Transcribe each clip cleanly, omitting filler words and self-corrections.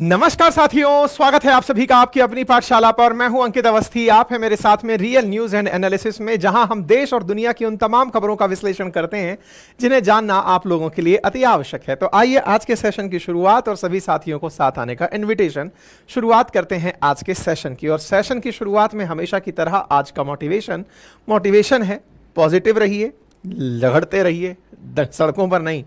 नमस्कार साथियों, स्वागत है आप सभी का आपकी अपनी पाठशाला पर। मैं हूं अंकित अवस्थी। आप हैं मेरे साथ में रियल न्यूज एंड एनालिसिस में, जहां हम देश और दुनिया की उन तमाम खबरों का विश्लेषण करते हैं जिन्हें जानना आप लोगों के लिए अति आवश्यक है। तो आइए आज के सेशन की शुरुआत और सभी साथियों को साथ आने का इन्विटेशन शुरुआत करते हैं आज के सेशन की। और सेशन की शुरुआत में हमेशा की तरह आज का मोटिवेशन है। पॉजिटिव रहिए, लड़ते रहिए, सड़कों पर नहीं,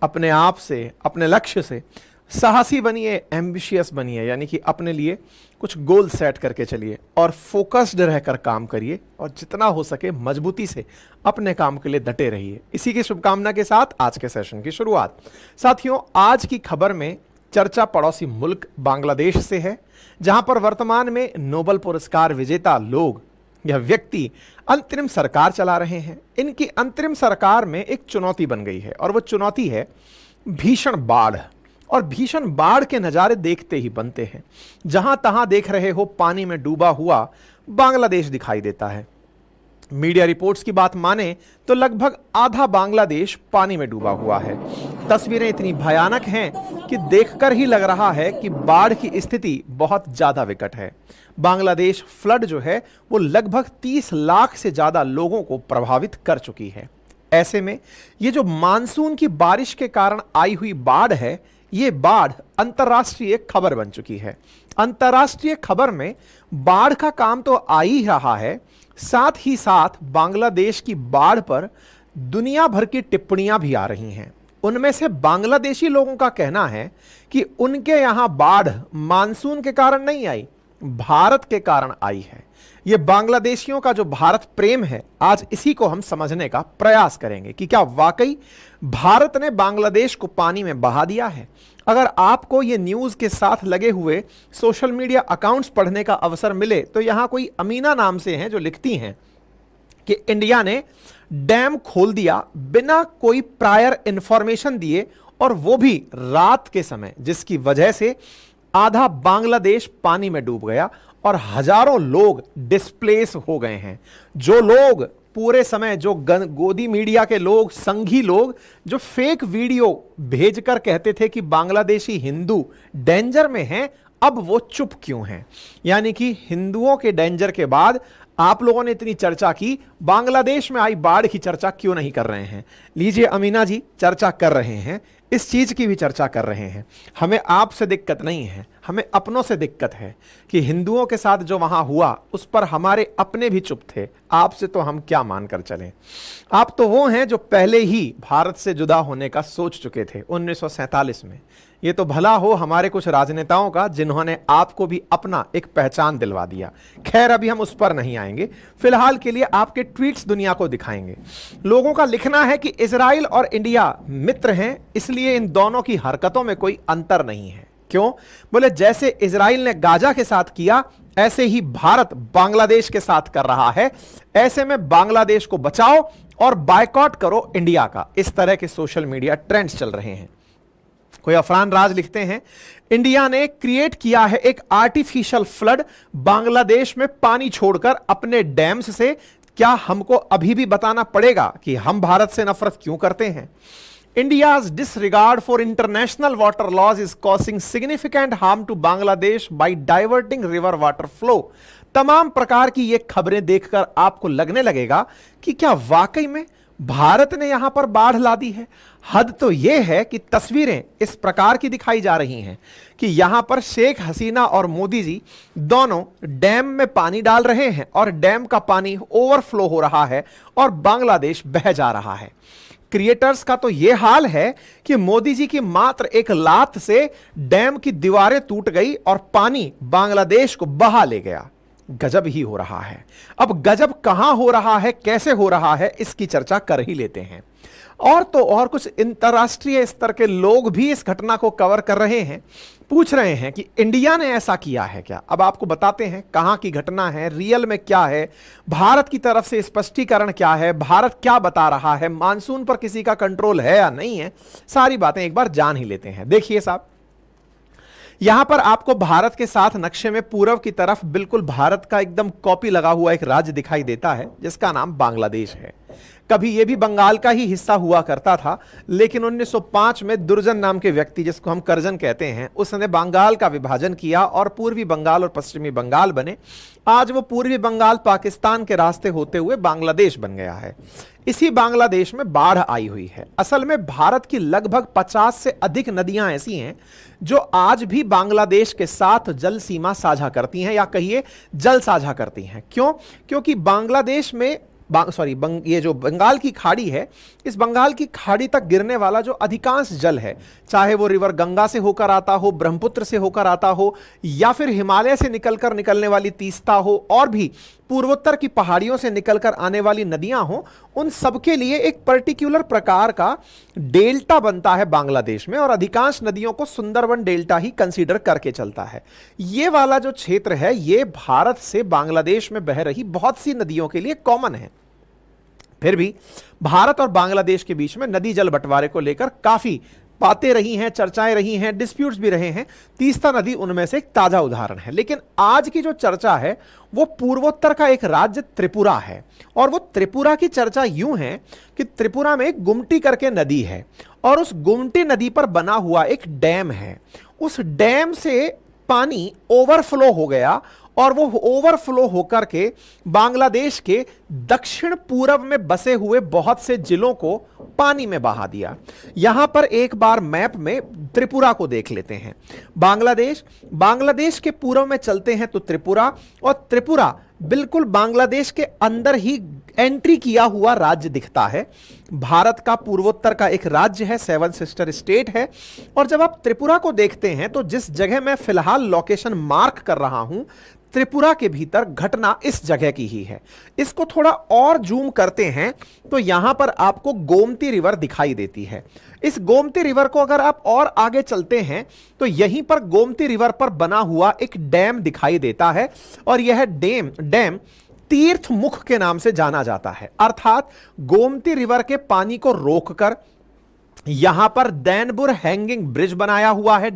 अपने आप से, अपने लक्ष्य से साहसी बनिए, एम्बिशियस बनिए, यानी कि अपने लिए कुछ गोल सेट करके चलिए और फोकस्ड रहकर काम करिए और जितना हो सके मजबूती से अपने काम के लिए डटे रहिए। इसी की शुभकामना के साथ आज के सेशन की शुरुआत। साथियों, आज की खबर में चर्चा पड़ोसी मुल्क बांग्लादेश से है, जहां पर वर्तमान में नोबेल पुरस्कार विजेता लोग या व्यक्ति अंतरिम सरकार चला रहे हैं। इनकी अंतरिम सरकार में एक चुनौती बन गई है और वो चुनौती है भीषण बाढ़। और भीषण बाढ़ के नज़ारे देखते ही बनते हैं। जहां तहां देख रहे हो पानी में डूबा हुआ बांग्लादेश दिखाई देता है। मीडिया रिपोर्ट्स की बात माने तो लगभग आधा बांग्लादेश पानी में डूबा हुआ है। तस्वीरें इतनी भयानक हैं कि देखकर ही लग रहा है कि बाढ़ की स्थिति बहुत ज्यादा विकट है। बांग्लादेश फ्लड जो है वो लगभग 30 लाख से ज्यादा लोगों को प्रभावित कर चुकी है। ऐसे में ये जो मानसून की बारिश के कारण आई हुई बाढ़ है, ये बाढ़ अंतर्राष्ट्रीय खबर बन चुकी है। अंतर्राष्ट्रीय खबर में बाढ़ का काम तो आ ही रहा है, साथ ही साथ बांग्लादेश की बाढ़ पर दुनिया भर की टिप्पणियां भी आ रही हैं। उनमें से बांग्लादेशी लोगों का कहना है कि उनके यहां बाढ़ मानसून के कारण नहीं आई, भारत के कारण आई है। ये बांग्लादेशियों का जो भारत प्रेम है, आज इसी को हम समझने का प्रयास करेंगे कि क्या वाकई भारत ने बांग्लादेश को पानी में बहा दिया है। अगर आपको ये न्यूज़ के साथ लगे हुए सोशल मीडिया अकाउंट्स पढ़ने का अवसर मिले तो यहां कोई अमीना नाम से हैं जो लिखती हैं कि इंडिया ने डैम खोल दिया बिना कोई प्रायर इंफॉर्मेशन दिए, और वो भी रात के समय, जिसकी वजह से आधा बांग्लादेश पानी में डूब गया और हजारों लोग डिस्प्लेस हो गए हैं। जो लोग पूरे समय, जो गोदी मीडिया के लोग, संघी लोग, जो फेक वीडियो भेजकर कहते थे कि बांग्लादेशी हिंदू डेंजर में हैं, अब वो चुप क्यों हैं? यानी कि हिंदुओं के डेंजर के बाद आप लोगों ने इतनी चर्चा की, बांग्लादेश में आई बाढ़ की चर्चा क्यों नहीं कर रहे हैं? लीजिए अमीना जी, चर्चा कर रहे हैं, इस चीज की भी चर्चा कर रहे हैं। हमें आपसे दिक्कत नहीं है, हमें अपनों से दिक्कत है कि हिंदुओं के साथ जो वहां हुआ उस पर हमारे अपने भी चुप थे। आपसे तो हम क्या मानकर चलें? आप तो वो हैं जो पहले ही भारत से जुदा होने का सोच चुके थे 1947 में। ये तो भला हो हमारे कुछ राजनेताओं का, जिन्होंने आपको भी अपना एक पहचान दिलवा दिया। खैर, अभी हम उस पर नहीं आएंगे, फिलहाल के लिए आपके ट्वीट्स दुनिया को दिखाएंगे। लोगों का लिखना है कि इजराइल और इंडिया मित्र हैं, इसलिए इन दोनों की हरकतों में कोई अंतर नहीं है। क्यों? बोले जैसे इजराइल ने गाजा के साथ किया, ऐसे ही भारत बांग्लादेश के साथ कर रहा है। ऐसे में बांग्लादेश को बचाओ और बायकॉट करो इंडिया का। इस तरह के सोशल मीडिया ट्रेंड्स चल रहे हैं। कोई अफरान राज लिखते हैं, इंडिया ने क्रिएट किया है एक आर्टिफिशियल फ्लड बांग्लादेश में पानी छोड़कर अपने डैम्स से। क्या हमको अभी भी बताना पड़ेगा कि हम भारत से नफरत क्यों करते हैं? India's disregard for international water laws is causing significant harm to Bangladesh by diverting river water flow। तमाम प्रकार की ये खबरें देखकर आपको लगने लगेगा कि क्या वाकई में भारत ने यहां पर बाढ़ ला दी है। हद तो यह है कि तस्वीरें इस प्रकार की दिखाई जा रही हैं कि यहां पर शेख हसीना और मोदी जी दोनों डैम में पानी डाल रहे हैं और डैम का पानी ओवरफ्लो हो रहा है और बांग्लादेश बह जा रहा है। क्रिएटर्स का तो यह हाल है कि मोदी जी की मात्र एक लात से डैम की दीवारें टूट गई और पानी बांग्लादेश को बहा ले गया। गजब ही हो रहा है। अब गजब कहां हो रहा है, कैसे हो रहा है, इसकी चर्चा कर ही लेते हैं। और तो और कुछ अंतरराष्ट्रीय स्तर के लोग भी इस घटना को कवर कर रहे हैं, पूछ रहे हैं कि इंडिया ने ऐसा किया है क्या। अब आपको बताते हैं कहां की घटना है, रियल में क्या है, भारत की तरफ से स्पष्टीकरण क्या है, भारत क्या बता रहा है, मानसून पर किसी का कंट्रोल है या नहीं है, सारी बातें एक बार जान ही लेते हैं। देखिए साहब, यहां पर आपको भारत के साथ नक्शे में पूर्व की तरफ बिल्कुल भारत का एकदम कॉपी लगा हुआ एक राज्य दिखाई देता है जिसका नाम बांग्लादेश है। कभी यह भी बंगाल का ही हिस्सा हुआ करता था, लेकिन 1905 में दुर्जन नाम के व्यक्ति, जिसको हम करजन कहते हैं, उसने बंगाल का विभाजन किया और पूर्वी बंगाल और पश्चिमी बंगाल बने। आज वो पूर्वी बंगाल पाकिस्तान के रास्ते होते हुए बांग्लादेश बन गया है। इसी बांग्लादेश में बाढ़ आई हुई है। असल में भारत की लगभग 50 से अधिक नदियां ऐसी हैं जो आज भी बांग्लादेश के साथ जल सीमा साझा करती हैं, या कहिए जल साझा करती हैं। क्यों? क्योंकि बांग्लादेश में ये जो बंगाल की खाड़ी है, इस बंगाल की खाड़ी तक गिरने वाला जो अधिकांश जल है, चाहे वो रिवर गंगा से होकर आता हो, ब्रह्मपुत्र से होकर आता हो, या फिर हिमालय से निकलने वाली तीस्ता हो, और भी पूर्वोत्तर की पहाड़ियों से निकलकर आने वाली नदियां हो, उन सबके लिए एक पर्टिकुलर प्रकार का डेल्टा बनता है बांग्लादेश में, और अधिकांश नदियों को सुंदरबन डेल्टा ही कंसीडर करके चलता है। ये वाला जो क्षेत्र है, ये भारत से बांग्लादेश में बह रही बहुत सी नदियों के लिए कॉमन है। फिर भी भारत और बांग्लादेश के बीच में नदी जल बंटवारे को लेकर काफी बातें रही हैं, चर्चाएं रही हैं, डिस्प्यूट्स भी रहे हैं। तीस्ता नदी उनमें से एक ताजा उदाहरण है। लेकिन आज की जो चर्चा है वो पूर्वोत्तर का एक राज्य त्रिपुरा है, और वो त्रिपुरा की चर्चा यूं है कि त्रिपुरा में एक गुमटी करके नदी है, और उस गुमटी नदी पर बना हुआ एक डैम है। उस डैम से पानी ओवरफ्लो हो गया, और वो ओवरफ्लो होकर के बांग्लादेश के दक्षिण पूर्व में बसे हुए बहुत से जिलों को पानी में बहा दिया। यहां पर एक बार मैप में त्रिपुरा को देख लेते हैं। बांग्लादेश के पूर्व में चलते हैं तो त्रिपुरा, और त्रिपुरा बिल्कुल बांग्लादेश के अंदर ही एंट्री किया हुआ राज्य दिखता है। भारत का पूर्वोत्तर का एक राज्य है, 7 सिस्टर स्टेट है। और जब आप त्रिपुरा को देखते हैं तो जिस जगह मैं फिलहाल लोकेशन मार्क कर रहा हूं, त्रिपुरा के भीतर घटना इस जगह की ही है। इसको थोड़ा और जूम करते हैं तो यहां पर आपको गोमती रिवर दिखाई देती है। इस गोमती रिवर को अगर आप और आगे चलते हैं तो यहीं पर गोमती रिवर पर बना हुआ एक डैम दिखाई देता है, और यह डैम तीर्थ मुख के नाम से जाना जाता है। अर्थात गोमती रिवर के पानी को रोककर यहां पर दैनपुर हैंगिंग ब्रिज बनाया हुआ है,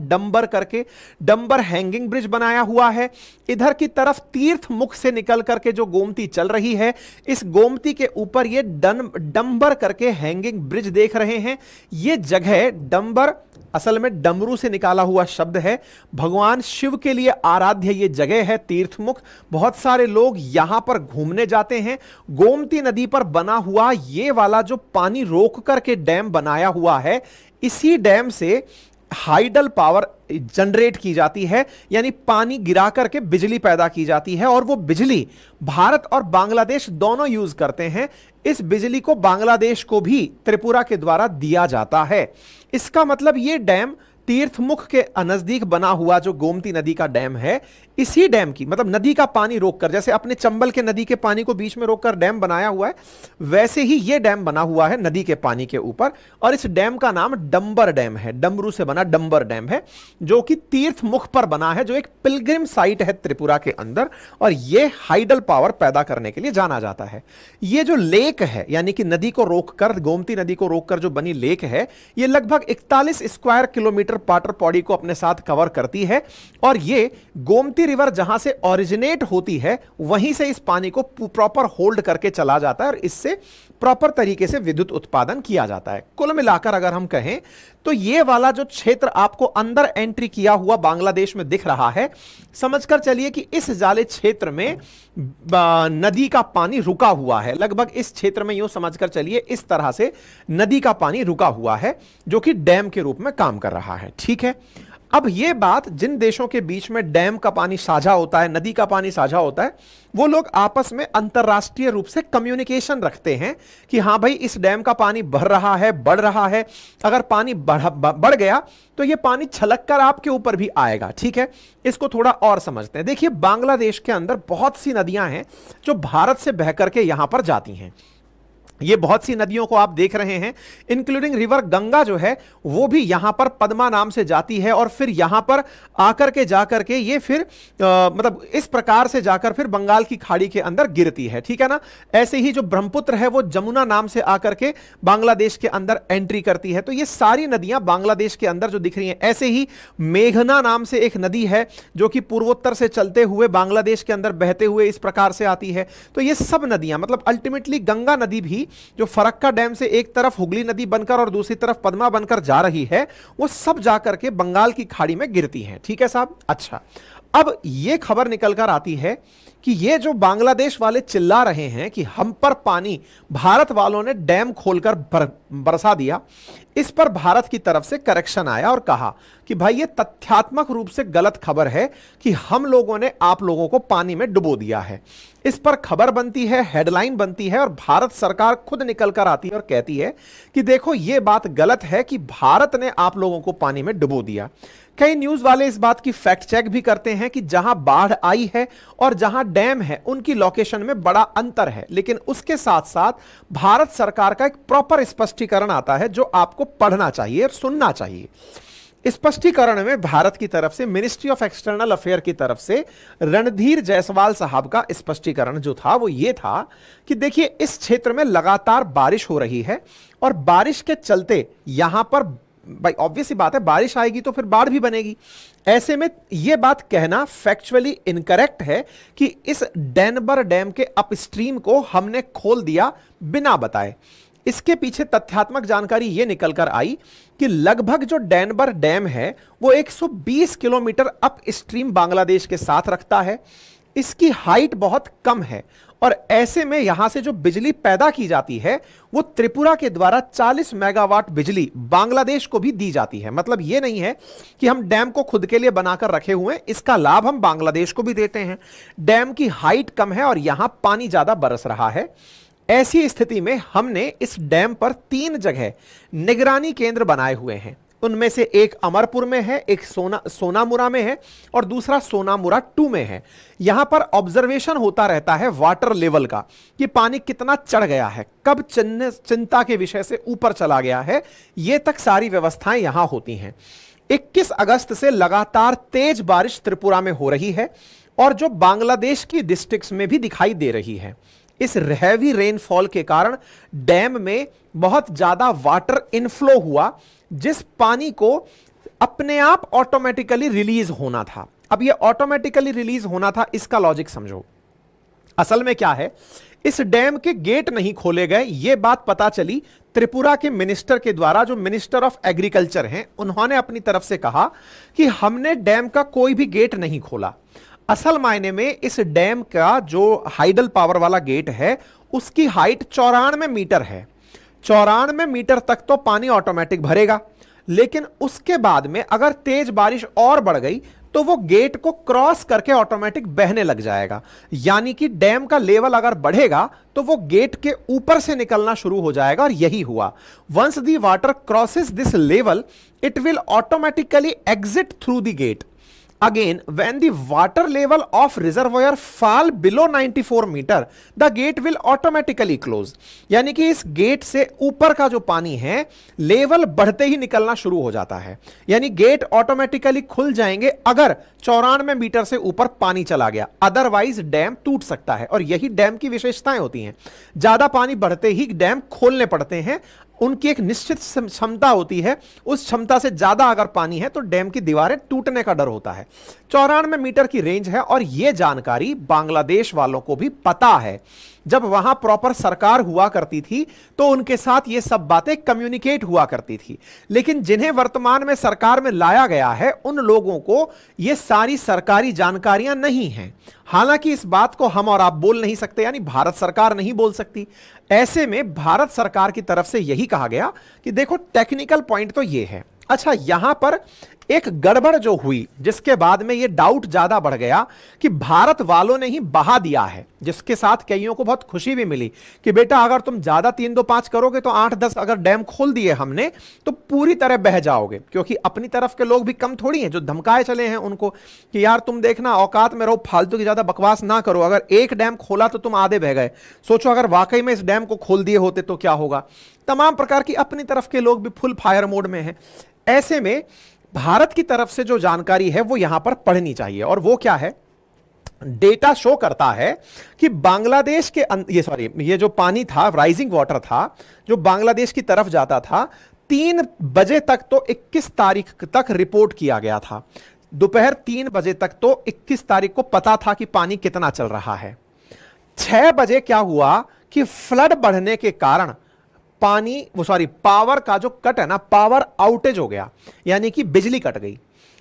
डंबर हैंगिंग ब्रिज बनाया हुआ है। इधर की तरफ तीर्थ मुख से निकल करके जो गोमती चल रही है, इस गोमती के ऊपर ये डंबर करके हैंगिंग ब्रिज देख रहे हैं। ये जगह डंबर असल में डमरू से निकाला हुआ शब्द है। भगवान शिव के लिए आराध्य ये जगह है, तीर्थमुख। बहुत सारे लोग यहां पर घूमने जाते हैं। गोमती नदी पर बना हुआ ये वाला जो पानी रोक करके डैम बनाया हुआ है, इसी डैम से हाइडल पावर जनरेट की जाती है, यानी पानी गिरा करके बिजली पैदा की जाती है, और वो बिजली भारत और बांग्लादेश दोनों यूज करते हैं। इस बिजली को बांग्लादेश को भी त्रिपुरा के द्वारा दिया जाता है। इसका मतलब ये डैम तीर्थमुख के नजदीक बना हुआ जो गोमती नदी का डैम है, इसी डैम की मतलब नदी का पानी रोककर, जैसे अपने चंबल के नदी के पानी को बीच में रोककर डैम बनाया हुआ है, वैसे ही यह डैम बना हुआ है नदी के पानी के ऊपर। और इस डैम का नाम डंबर डैम है, डमरू से बना डंबर डैम है, जो कि तीर्थमुख पर बना है, जो एक पिलग्रिम साइट है त्रिपुरा के अंदर, और यह हाइडल पावर पैदा करने के लिए जाना जाता है। यह जो लेक है, यानी कि नदी को रोककर, गोमती नदी को रोककर जो बनी लेक है, यह लगभग 41 स्क्वायर किलोमीटर वाटर बॉडी को अपने साथ कवर करती है। और यह गोमती रिवर जहां से ओरिजिनेट होती है, वहीं से इस पानी को प्रॉपर होल्ड करके चला जाता है, और इससे प्रॉपर तरीके से विद्युत उत्पादन किया जाता है। कुल मिलाकर अगर हम कहें तो यह वाला जो क्षेत्र आपको अंदर एंट्री किया हुआ बांग्लादेश में दिख रहा है, समझकर चलिए कि इस जाले क्षेत्र में नदी का पानी रुका हुआ है। लगभग इस क्षेत्र में यूं समझकर चलिए इस तरह से नदी का पानी रुका हुआ है, जो कि डैम के रूप में काम कर रहा है। ठीक है, अब यह बात, जिन देशों के बीच में डैम का पानी साझा होता है, नदी का पानी साझा होता है, वो लोग आपस में अंतरराष्ट्रीय रूप से कम्युनिकेशन रखते हैं कि हां भाई इस डैम का पानी बढ़ रहा है, बढ़ रहा है। अगर पानी बढ़ गया तो यह पानी छलक कर आपके ऊपर भी आएगा। ठीक है, इसको थोड़ा और समझते हैं। देखिए, बांग्लादेश के अंदर बहुत सी नदियां हैं जो भारत से बह करके यहां पर जाती हैं। ये बहुत सी नदियों को आप देख रहे हैं, इंक्लूडिंग रिवर गंगा जो है वो भी यहां पर पद्मा नाम से जाती है और फिर यहां पर आकर के जाकर के ये फिर मतलब इस प्रकार से जाकर फिर बंगाल की खाड़ी के अंदर गिरती है, ठीक है ना। ऐसे ही जो ब्रह्मपुत्र है वो जमुना नाम से आकर के बांग्लादेश के अंदर एंट्री करती है। तो ये सारी नदियां बांग्लादेश के अंदर जो दिख रही हैं। ऐसे ही मेघना नाम से एक नदी है जो कि पूर्वोत्तर से चलते हुए बांग्लादेश के अंदर बहते हुए इस प्रकार से आती है। तो ये सब नदियां मतलब अल्टीमेटली गंगा नदी भी जो फरक्का डैम से एक तरफ हुगली नदी बनकर और दूसरी तरफ पद्मा बनकर जा रही है, वो सब जाकर के बंगाल की खाड़ी में गिरती हैं, ठीक है साहब। अच्छा, अब यह खबर निकलकर आती है कि ये जो बांग्लादेश वाले चिल्ला रहे हैं कि हम पर पानी भारत वालों ने डैम खोलकर बरसा दिया, इस पर भारत की तरफ से करेक्शन आया और कहा कि भाई ये तथ्यात्मक रूप से गलत खबर है कि हम लोगों ने आप लोगों को पानी में डुबो दिया है। इस पर खबर बनती है, हेडलाइन बनती है और भारत सरकार खुद निकलकर आती है और कहती है कि देखो ये बात गलत है कि भारत ने आप लोगों को पानी में डुबो दिया। कई न्यूज वाले इस बात की फैक्ट चेक भी करते हैं कि जहां बाढ़ आई है और जहां डैम है उनकी लोकेशन में बड़ा अंतर है, लेकिन उसके साथ साथ भारत सरकार का एक प्रॉपर स्पष्टीकरण आता है जो आपको पढ़ना चाहिए और सुनना चाहिए। स्पष्टीकरण में भारत की तरफ से मिनिस्ट्री ऑफ एक्सटर्नल अफेयर की तरफ से रणधीर जायसवाल साहब का स्पष्टीकरण जो था वो ये था कि देखिए इस क्षेत्र में लगातार बारिश हो रही है और बारिश के चलते यहां पर भाई ऑब्वियस सी बात है बारिश आएगी तो फिर बाढ़ भी बनेगी। ऐसे में यह बात कहना फैक्चुअली इनकरेक्ट है कि इस डेनबर डैम के अपस्ट्रीम को हमने खोल दिया बिना बताए। इसके पीछे तथ्यात्मक जानकारी यह निकलकर आई कि लगभग जो डेनबर डैम है वो 120 किलोमीटर अपस्ट्रीम बांग्लादेश के साथ रखता है। इसकी हाइट बहुत कम है और ऐसे में यहां से जो बिजली पैदा की जाती है वो त्रिपुरा के द्वारा 40 मेगावाट बिजली बांग्लादेश को भी दी जाती है। मतलब यह नहीं है कि हम डैम को खुद के लिए बनाकर रखे हुए हैं, इसका लाभ हम बांग्लादेश को भी देते हैं। डैम की हाइट कम है और यहां पानी ज्यादा बरस रहा है। ऐसी स्थिति में हमने इस डैम पर 3 जगह निगरानी केंद्र बनाए हुए हैं। उनमें से एक अमरपुर में है, एक सोनामुरा में है और दूसरा सोनामुरा 2 में है। यहां पर ऑब्जर्वेशन होता रहता है वाटर लेवल का कि पानी कितना चढ़ गया है, कब चिंता के विषय से ऊपर चला गया है, ये तक सारी व्यवस्थाएं यहां होती हैं। 21 अगस्त से लगातार तेज बारिश त्रिपुरा में हो रही है और जो बांग्लादेश की डिस्ट्रिक्ट्स में भी दिखाई दे रही है। इस हैवी रेनफॉल के कारण डैम में बहुत ज्यादा वाटर इनफ्लो हुआ, जिस पानी को अपने आप ऑटोमेटिकली रिलीज होना था। अब ये ऑटोमेटिकली रिलीज होना था, इसका लॉजिक समझो। असल में क्या है, इस डैम के गेट नहीं खोले गए, यह बात पता चली त्रिपुरा के मिनिस्टर के द्वारा, जो मिनिस्टर ऑफ एग्रीकल्चर हैं। उन्होंने अपनी तरफ से कहा कि हमने डैम का कोई भी गेट नहीं खोला। असल मायने में इस डैम का जो हाइडल पावर वाला गेट है उसकी हाइट 94 मीटर है। 94 मीटर तक तो पानी ऑटोमेटिक भरेगा, लेकिन उसके बाद में अगर तेज बारिश और बढ़ गई तो वो गेट को क्रॉस करके ऑटोमेटिक बहने लग जाएगा। यानी कि डैम का लेवल अगर बढ़ेगा तो वो गेट के ऊपर से निकलना शुरू हो जाएगा और यही हुआ। Once the water crosses this level it will automatically exit through the gate. Again, when the water level of reservoir fall below 94 metre, the gate will automatically close। यानी कि इस गेट से ऊपर का जो पानी है लेवल बढ़ते ही निकलना शुरू हो जाता है, यानी गेट ऑटोमेटिकली खुल जाएंगे अगर 94 मीटर से ऊपर पानी चला गया, अदरवाइज डैम टूट सकता है। और यही डैम की विशेषताएं होती हैं, ज्यादा पानी बढ़ते ही डैम खोलने पड़ते हैं। उनकी एक निश्चित क्षमता होती है, उस क्षमता से ज्यादा अगर पानी है तो डैम की दीवारें टूटने का डर होता है। 94 मीटर की रेंज है और यह जानकारी बांग्लादेश वालों को भी पता है। जब वहां प्रॉपर सरकार हुआ करती थी तो उनके साथ ये सब बातें कम्युनिकेट हुआ करती थी, लेकिन जिन्हें वर्तमान में सरकार में लाया गया है उन लोगों को ये सारी सरकारी जानकारियां नहीं हैं। हालांकि इस बात को हम और आप बोल नहीं सकते, यानी भारत सरकार नहीं बोल सकती। ऐसे में भारत सरकार की तरफ से यही कहा गया कि देखो टेक्निकल पॉइंट तो ये है। अच्छा, यहां पर एक गड़बड़ जो हुई, जिसके बाद में ये डाउट ज्यादा बढ़ गया कि भारत वालों ने ही बहा दिया है, जिसके साथ कईयों को बहुत खुशी भी मिली कि बेटा अगर तुम ज्यादा 3-2-5 करोगे तो 8-10 अगर डैम खोल दिए हमने तो पूरी तरह बह जाओगे, क्योंकि अपनी तरफ के लोग भी कम थोड़ी हैं जो धमकाए चले हैं उनको कि यार तुम देखना औकात में रहो, फालतू की ज्यादा बकवास ना करो, अगर एक डैम खोला तो तुम आधे बह गए, सोचो अगर वाकई में इस डैम को खोल दिए होते तो क्या होगा। तमाम प्रकार की अपनी तरफ के लोग भी फुल फायर मोड में हैं। ऐसे में भारत की तरफ से जो जानकारी है वो यहां पर पढ़नी चाहिए, और वो क्या है, डेटा शो करता है कि बांग्लादेश के ये जो पानी था, राइजिंग वाटर था जो बांग्लादेश की तरफ जाता था, 3 बजे तक तो 21 तारीख तक रिपोर्ट किया गया था, दोपहर 3 बजे तक तो 21 तारीख को पता था कि पानी कितना चल रहा है। 6 बजे क्या हुआ कि फ्लड बढ़ने के कारण पावर का जो कट है ना, पावर आउटेज हो गया, यानी कि बिजली कट गई।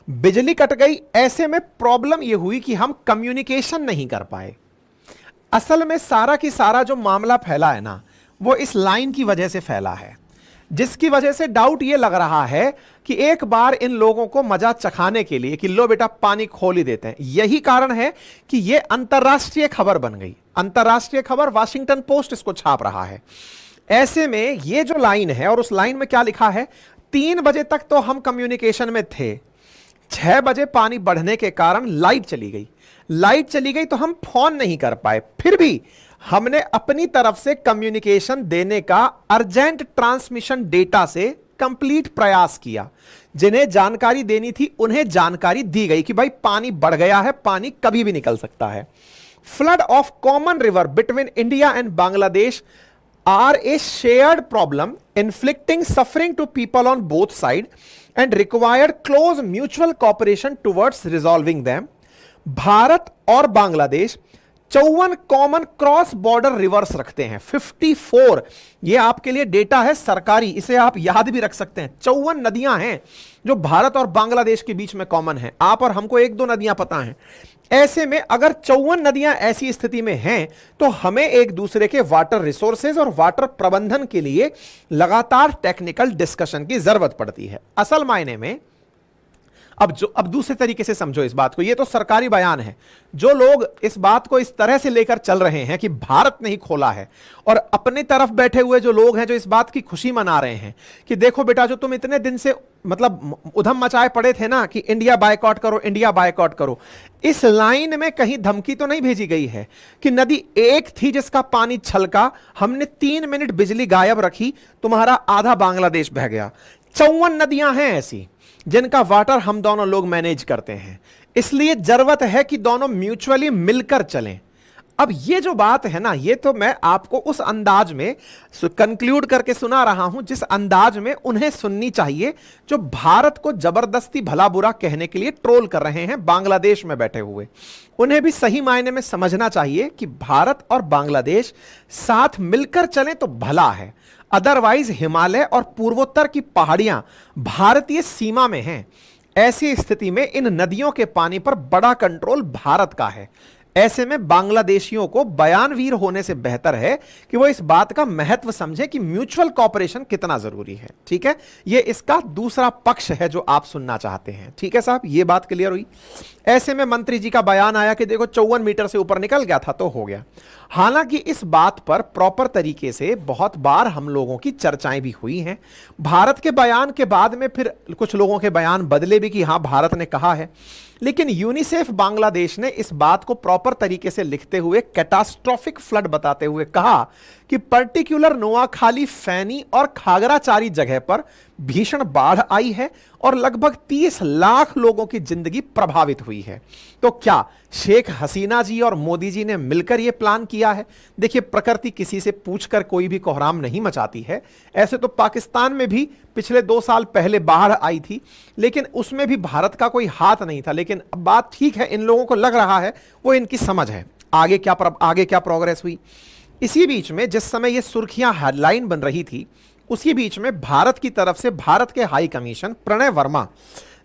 बिजली कट गई, ऐसे में प्रॉब्लम यह हुई कि हम कम्युनिकेशन नहीं कर पाए। असल में सारा की सारा जो मामला फैला है ना, वो इस लाइन की वजह से फैला है, जिसकी वजह से डाउट यह लग रहा है कि एक बार इन लोगों को मजा चखाने के लिए कि लो बेटा पानी खोल ही देते हैं। यही कारण है कि यह अंतरराष्ट्रीय खबर बन गई। अंतरराष्ट्रीय खबर, वाशिंगटन पोस्ट इसको छाप रहा है। ऐसे में ये जो लाइन है, और उस लाइन में क्या लिखा है, 3 बजे तक तो हम कम्युनिकेशन में थे, 6 बजे पानी बढ़ने के कारण लाइट चली गई। लाइट चली गई तो हम फोन नहीं कर पाए, फिर भी हमने अपनी तरफ से कम्युनिकेशन देने का अर्जेंट ट्रांसमिशन डेटा से कंप्लीट प्रयास किया। जिन्हें जानकारी देनी थी उन्हें जानकारी दी गई कि भाई पानी बढ़ गया है, पानी कभी भी निकल सकता है। Flood of common river between India and Bangladesh are a shared problem inflicting suffering to people on both sides and required close mutual cooperation towards resolving them। Bharat और Bangladesh 54 common cross border rivers रखते हैं, 54। ये आपके लिए डेटा है सरकारी, इसे आप याद भी रख सकते हैं। 54 नदियां हैं जो भारत और बांग्लादेश के बीच में कॉमन है। आप और हमको 1-2 नदियां पता हैं। ऐसे में अगर 54 नदियां ऐसी स्थिति में हैं तो हमें एक दूसरे के वाटर रिसोर्सेज और वाटर प्रबंधन के लिए लगातार टेक्निकल डिस्कशन की जरूरत पड़ती है। असल मायने में अब दूसरे तरीके से समझो इस बात को, ये तो सरकारी बयान है। जो लोग इस बात को इस तरह से लेकर चल रहे हैं कि भारत ने ही खोला है, और अपनी तरफ बैठे हुए जो लोग हैं जो इस बात की खुशी मना रहे हैं कि देखो बेटा जो तुम इतने दिन से मतलब उधम मचाए पड़े थे ना कि इंडिया बायकॉट करो, इंडिया बायकॉट करो, इस लाइन में कहीं धमकी तो नहीं भेजी गई है कि नदी एक थी जिसका पानी छलका, हमने 3 मिनट बिजली गायब रखी, तुम्हारा आधा बांग्लादेश बह गया। 54 नदियां हैं ऐसी जिनका वाटर हम दोनों लोग मैनेज करते हैं, इसलिए जरूरत है कि दोनों म्यूचुअली मिलकर चलें। अब ये जो बात है ना, ये तो मैं आपको उस अंदाज में कंक्लूड करके सुना रहा हूं जिस अंदाज में उन्हें सुननी चाहिए जो भारत को जबरदस्ती भला बुरा कहने के लिए ट्रोल कर रहे हैं बांग्लादेश में बैठे हुए। उन्हें भी सही मायने में समझना चाहिए कि भारत और बांग्लादेश साथ मिलकर चलें तो भला है, अदरवाइज हिमालय और पूर्वोत्तर की पहाड़ियां भारतीय सीमा में हैं। ऐसी स्थिति में इन नदियों के पानी पर बड़ा कंट्रोल भारत का है। ऐसे में बांग्लादेशियों को बयानवीर होने से बेहतर है कि वो इस बात का महत्व समझे कि म्यूचुअल कॉपरेशन कितना जरूरी है। ठीक है, ये इसका दूसरा पक्ष है जो आप सुनना चाहते हैं। ठीक है साहब, ये बात क्लियर हुई। ऐसे में मंत्री जी का बयान आया कि देखो 54 मीटर से ऊपर निकल गया था तो हो गया। हालांकि इस बात पर प्रॉपर तरीके से बहुत बार हम लोगों की चर्चाएं भी हुई हैं। भारत के बयान के बाद में फिर कुछ लोगों के बयान बदले भी कि हां भारत ने कहा है, लेकिन यूनिसेफ बांग्लादेश ने इस बात को प्रॉपर तरीके से लिखते हुए कैटास्ट्रोफिक फ्लड बताते हुए कहा कि पर्टिकुलर नोआखाली, फैनी और खागराचारी जगह पर भीषण बाढ़ आई है और लगभग 30 लाख लोगों की जिंदगी प्रभावित हुई है। तो क्या शेख हसीना जी और मोदी जी ने मिलकर यह प्लान किया है? देखिए, प्रकृति किसी से पूछकर कोई भी कोहराम नहीं मचाती है। ऐसे तो पाकिस्तान में भी पिछले 2 साल पहले बाढ़ आई थी, लेकिन उसमें भी भारत का कोई हाथ नहीं था। लेकिन अब बात ठीक है, इन लोगों को लग रहा है वो इनकी समझ है। आगे क्या प्रोग्रेस हुई? इसी बीच में जिस समय ये सुर्खियां हेडलाइन बन रही थी, उसी बीच में भारत की तरफ से भारत के हाई कमीशन प्रणय वर्मा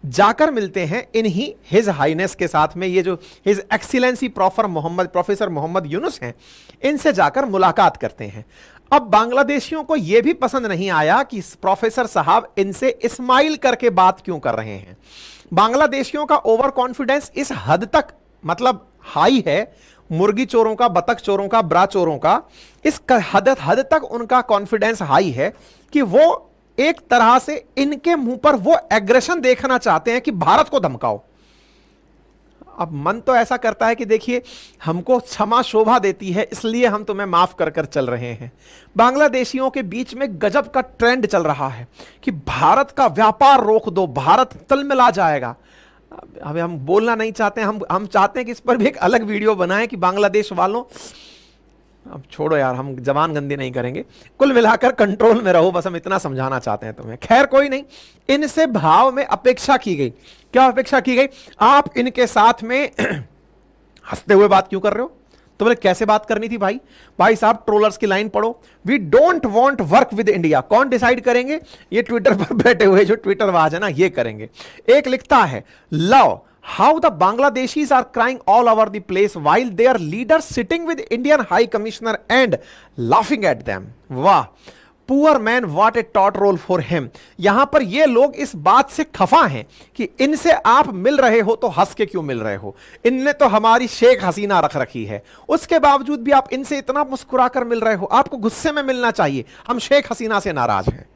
जाकर मिलते हैं इन्हीं हिज हाईनेस के साथ में, ये जो his excellency professor Mohammad Yunus हैं, इनसे जाकर मुलाकात करते हैं। अब बांग्लादेशियों को यह भी पसंद नहीं आया कि प्रोफेसर साहब इनसे इस्माइल करके बात क्यों कर रहे हैं। बांग्लादेशियों का ओवर कॉन्फिडेंस इस हद तक मतलब हाई है, मुर्गी चोरों का, बतख चोरों का, ब्रा चोरों का, इस हद तक उनका कॉन्फिडेंस हाई है कि वो एक तरह से इनके मुंह पर वो एग्रेशन देखना चाहते हैं कि भारत को धमकाओ। अब मन तो ऐसा करता है कि देखिए, हमको क्षमा शोभा देती है इसलिए हम तुम्हें माफ कर कर चल रहे हैं। बांग्लादेशियों के बीच में गजब का ट्रेंड चल रहा है कि भारत का व्यापार रोक दो, भारत तलमिला जाएगा। अब हम बोलना नहीं चाहते, हम चाहते हैं कि इस पर भी एक अलग वीडियो बनाएं कि बांग्लादेश वालों, अब छोड़ो यार, हम जबान गंदी नहीं करेंगे, कुल मिलाकर कंट्रोल में रहो, बस हम इतना समझाना चाहते हैं तुम्हें। खैर कोई नहीं, इनसे भाव में अपेक्षा की गई। क्या अपेक्षा की गई? आप इनके साथ में हंसते हुए बात क्यों कर रहे हो? तो बोले कैसे बात करनी थी भाई? भाई साहब ट्रोलर्स की लाइन पढ़ो, we don't want work with India. कौन डिसाइड करेंगे? ये ट्विटर पर बैठे हुए जो ट्विटर वाज है ना, ये करेंगे। एक लिखता है, love how the Bangladeshis are crying all over the place while their leaders sitting with Indian High Commissioner and laughing at them. वाह, poor man, what a taut role for him. यहां पर ये लोग इस बात से खफा हैं कि इनसे आप मिल रहे हो तो हंस के क्यों मिल रहे हो, इनने तो हमारी शेख हसीना रख रखी है, उसके बावजूद भी आप इनसे इतना मुस्कुराकर मिल रहे हो, आपको गुस्से में मिलना चाहिए, हम शेख हसीना से नाराज हैं।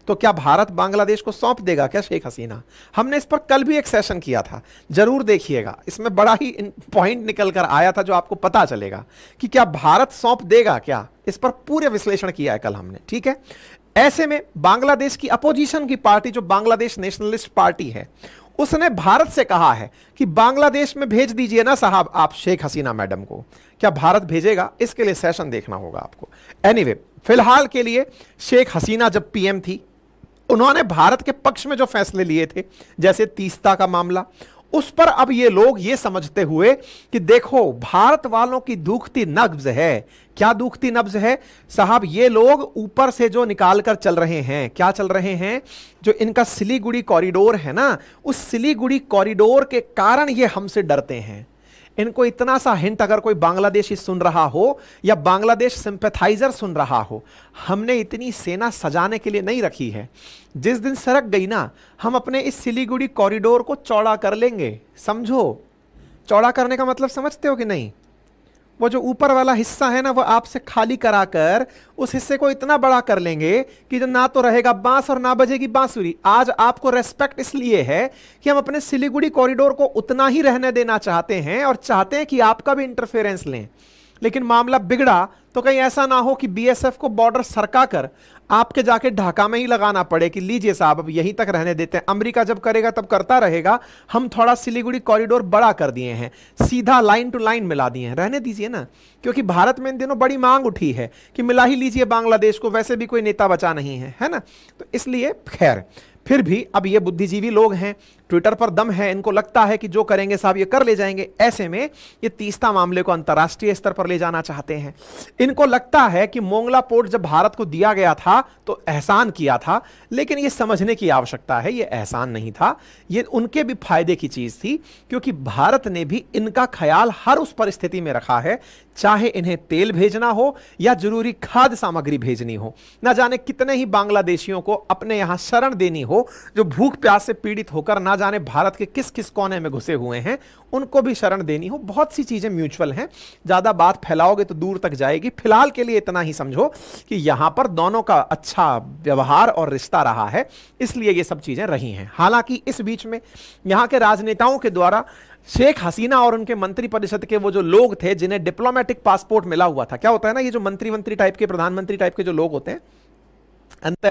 तो क्या भारत बांग्लादेश को सौंप देगा क्या शेख हसीना? हमने इस पर कल भी एक सेशन किया था, जरूर देखिएगा, इसमें बड़ा ही पॉइंट निकल कर आया था जो आपको पता चलेगा कि क्या भारत सौंप देगा क्या। इस पर पूरे विश्लेषण किया है कल हमने, ठीक है। ऐसे में बांग्लादेश की अपोजिशन की पार्टी जो बांग्लादेश नेशनलिस्ट पार्टी है, उसने भारत से कहा है कि बांग्लादेश में भेज दीजिए ना साहब आप शेख हसीना मैडम को। क्या भारत भेजेगा? इसके लिए सेशन देखना होगा आपको। एनीवे, फिलहाल के लिए शेख हसीना जब पीएम थी, उन्होंने भारत के पक्ष में जो फैसले लिए थे, जैसे तीस्ता का मामला, उस पर अब ये लोग ये समझते हुए कि देखो भारत वालों की दुखती नब्ज है। क्या दुखती नब्ज है साहब? ये लोग ऊपर से जो निकाल कर चल रहे हैं, क्या चल रहे हैं, जो इनका सिलीगुड़ी कॉरिडोर है ना, उस सिलीगुड़ी कॉरिडोर के कारण ये हमसे डरते हैं। इनको इतना सा हिंट अगर कोई बांग्लादेशी सुन रहा हो या बांग्लादेश सिंपैथाइजर सुन रहा हो, हमने इतनी सेना सजाने के लिए नहीं रखी है। जिस दिन सरक गई ना, हम अपने इस सिलीगुड़ी कॉरिडोर को चौड़ा कर लेंगे। समझो, चौड़ा करने का मतलब समझते हो कि नहीं? वो जो ऊपर वाला हिस्सा है ना, वो आपसे खाली कराकर उस हिस्से को इतना बड़ा कर लेंगे कि जो ना तो रहेगा बांस और ना बजेगी बांसुरी। आज आपको रेस्पेक्ट इसलिए है कि हम अपने सिलीगुड़ी कॉरिडोर को उतना ही रहने देना चाहते हैं और चाहते हैं कि आपका भी इंटरफेरेंस लें। लेकिन मामला बिगड़ा तो कहीं ऐसा ना हो कि बीएसएफ को बॉर्डर सरका कर आपके जाके ढाका में ही लगाना पड़े कि लीजिए साहब अब यहीं तक रहने देते हैं, अमेरिका जब करेगा तब करता रहेगा, हम थोड़ा सिलीगुड़ी कॉरिडोर बड़ा कर दिए हैं, सीधा लाइन टू लाइन मिला दिए हैं, रहने दीजिए ना। क्योंकि भारत में इन दिनों बड़ी मांग उठी है कि मिला ही लीजिए बांग्लादेश को, वैसे भी कोई नेता बचा नहीं है, है ना। तो इसलिए खैर, फिर भी अब ये बुद्धिजीवी लोग हैं, ट्विटर पर दम है, इनको लगता है कि जो करेंगे साहब ये कर ले जाएंगे। ऐसे में ये तीस्ता मामले को अंतर्राष्ट्रीय स्तर पर ले जाना चाहते हैं। इनको लगता है कि मोंगला पोर्ट जब भारत को दिया गया था तो एहसान किया था, लेकिन ये समझने की आवश्यकता है ये एहसान नहीं था, ये उनके भी फायदे की चीज थी, क्योंकि भारत ने भी इनका ख्याल हर उस परिस्थिति में रखा है, चाहे इन्हें तेल भेजना हो या जरूरी खाद्य सामग्री भेजनी हो। ना जाने कितने ही बांग्लादेशियों को अपने यहां शरण देनी हो जो भूख प्यास से पीड़ित होकर ना जाने भारत के किस किस कोने में घुसे हुए हैं, उनको भी शरण देनी हो। बहुत सी चीजें म्यूचुअल हैं, ज्यादा बात फैलाओगे तो दूर तक जाएगी। फिलहाल के लिए इतना ही समझो कि यहां पर दोनों का अच्छा व्यवहार और रिश्ता रहा है, इसलिए ये सब चीजें रही हैं। हालांकि इस बीच में यहां के राजनेताओं के द्वारा शेख हसीना और उनके मंत्री परिषद के वो जो लोग थे जिन्हें डिप्लोमेटिक पासपोर्ट मिला हुआ था, क्या होता है ना, ये जो मंत्री टाइप के, प्रधानमंत्री टाइप के जो लोग होते हैं,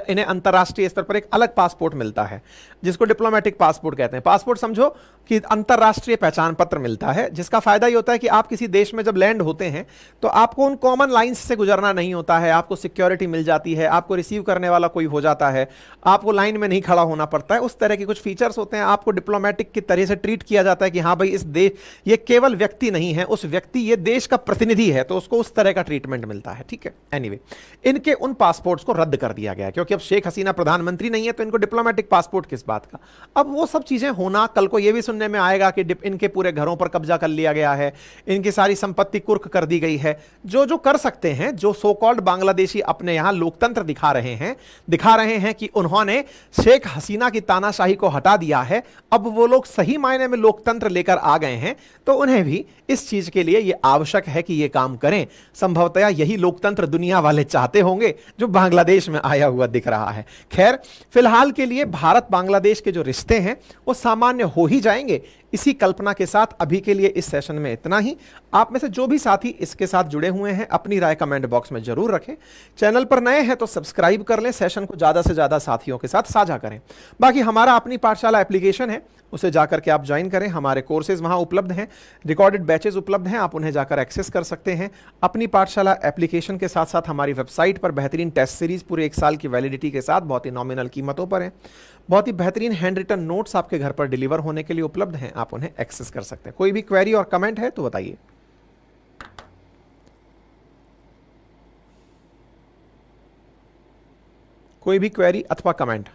इन्हें अंतरराष्ट्रीय स्तर पर एक अलग पासपोर्ट मिलता है जिसको डिप्लोमेटिक पासपोर्ट कहते हैं। पासपोर्ट समझो कि अंतरराष्ट्रीय पहचान पत्र मिलता है, जिसका फायदा ये होता है कि आप किसी देश में जब लैंड होते हैं तो आपको उन कॉमन लाइंस से गुजरना नहीं होता है, आपको सिक्योरिटी मिल जाती है, आपको रिसीव करने वाला कोई हो जाता है, आपको लाइन में नहीं खड़ा होना पड़ता है। उस तरह के कुछ फीचर्स होते हैं, आपको डिप्लोमेटिक की तरह से ट्रीट किया जाता है कि हाँ भाई इस देश, ये केवल व्यक्ति नहीं है, उस व्यक्ति ये देश का प्रतिनिधि है, तो उसको उस तरह का ट्रीटमेंट मिलता है, ठीक है। एनीवे, इनके उन पासपोर्ट्स को रद्द कर दिया गया। गया है, क्योंकि अब शेख हसीना प्रधानमंत्री नहीं है तो इनको डिप्लोमेटिक पासपोर्ट किस बात का। अब वो सब चीजें होना, कल को ये भी सुनने में आएगा कि इनके पूरे घरों पर कब्जा कर लिया गया है, इनकी सारी संपत्ति कुर्क कर दी गई है। जो जो कर सकते हैं, जो सो कॉल्ड बांग्लादेशी अपने यहां लोकतंत्र दिखा रहे हैं कि उन्होंने शेख हसीना की तानाशाही को हटा दिया है, अब वो लोग सही मायने में लोकतंत्र लेकर आ गए हैं, तो उन्हें भी इस चीज के लिए यह आवश्यक है कि ये काम करें। संभवतः यही लोकतंत्र दुनिया वाले चाहते होंगे जो बांग्लादेश में आया हुआ दिख रहा है। खैर, फिलहाल के लिए भारत बांग्लादेश के जो रिश्ते हैं वो सामान्य हो ही जाएंगे, इसी कल्पना के साथ अभी के लिए इस सेशन में इतना ही। आप में से जो भी साथी इसके साथ जुड़े हुए हैं अपनी राय कमेंट बॉक्स में जरूर रखें। चैनल पर नए हैं तो सब्सक्राइब कर लें, सेशन को ज्यादा से ज्यादा साथियों के साथ साझा करें। बाकी हमारा अपनी पाठशाला एप्लीकेशन है, उसे जाकर के आप ज्वाइन करें। हमारे कोर्सेज वहां उपलब्ध हैं, रिकॉर्डेड बैचेस उपलब्ध हैं, आप उन्हें जाकर एक्सेस कर सकते हैं। अपनी पाठशाला एप्लीकेशन के साथ साथ हमारी वेबसाइट पर बेहतरीन टेस्ट सीरीज पूरे 1 साल की वैलिडिटी के साथ बहुत ही नॉमिनल कीमतों पर है। बहुत ही बेहतरीन हैंड रिटन नोट्स आपके घर पर डिलीवर होने के लिए उपलब्ध हैं, आप उन्हें एक्सेस कर सकते हैं। कोई भी क्वेरी और कमेंट है तो बताइए। कोई भी क्वेरी अथवा कमेंट।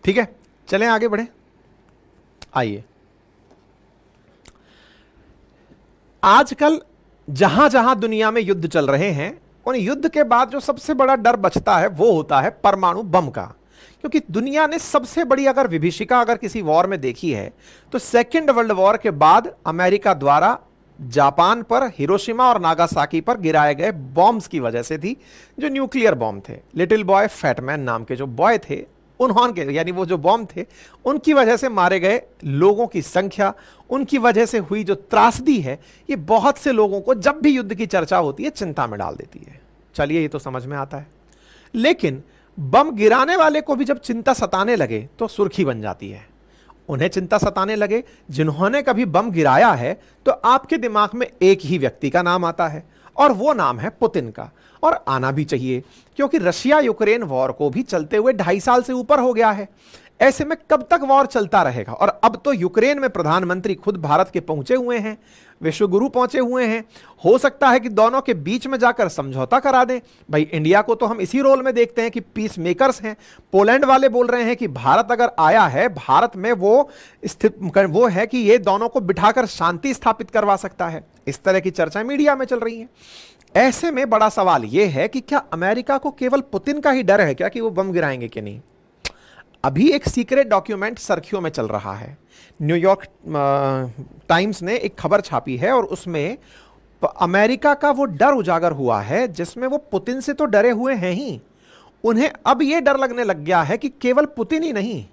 ठीक है, चलें आगे बढ़े। आइए, आजकल जहां जहां दुनिया में युद्ध चल रहे हैं, उन युद्ध के बाद जो सबसे बड़ा डर बचता है वो होता है परमाणु बम का। क्योंकि दुनिया ने सबसे बड़ी अगर विभीषिका अगर किसी वॉर में देखी है तो सेकेंड वर्ल्ड वॉर के बाद अमेरिका द्वारा जापान पर हिरोशिमा और नागासाकी पर गिराए गए बॉम्ब्स की वजह से थी, जो न्यूक्लियर बॉम्ब थे। लिटिल बॉय फैटमैन नाम के जो बॉय थे, उन्होंने, यानी वो जो बॉम्ब थे, उनकी वजह से मारे गए लोगों की संख्या, उनकी वजह से हुई जो त्रासदी है, ये बहुत से लोगों को जब भी युद्ध की चर्चा होती है चिंता में डाल देती है। चलिए, ये तो समझ में आता है। लेकिन बम गिराने वाले को भी जब चिंता सताने लगे तो सुर्खी बन जाती है। उन्हें चिंता सताने लगे जिन्होंने कभी बम गिराया है, तो आपके दिमाग में एक ही व्यक्ति का नाम आता है और वो नाम है पुतिन का। और आना भी चाहिए, क्योंकि रशिया यूक्रेन वॉर को भी चलते हुए 2.5 साल से ऊपर हो गया है। ऐसे में कब तक वॉर चलता रहेगा? और अब तो यूक्रेन में प्रधानमंत्री खुद भारत के पहुंचे हुए हैं, विश्वगुरु पहुंचे हुए हैं। हो सकता है कि दोनों के बीच में जाकर समझौता करा दें। भाई, इंडिया को तो हम इसी रोल में देखते हैं कि पीस मेकर्स हैं। पोलैंड वाले बोल रहे हैं कि भारत अगर आया है, भारत में वो है कि ये दोनों को बिठाकर शांति स्थापित करवा सकता है। इस तरह की चर्चाएं मीडिया में चल रही हैं। ऐसे में बड़ा सवाल यह है कि क्या अमेरिका को केवल पुतिन का ही डर है क्या कि वो बम गिराएंगे कि नहीं? अभी एक सीक्रेट डॉक्यूमेंट सरखियों में चल रहा है। न्यूयॉर्क टाइम्स ने एक खबर छापी है और उसमें अमेरिका का वो डर उजागर हुआ है जिसमें वो पुतिन से तो डरे हुए हैं ही, उन्हें अब ये डर लगने लग गया है कि केवल पुतिन ही नहीं,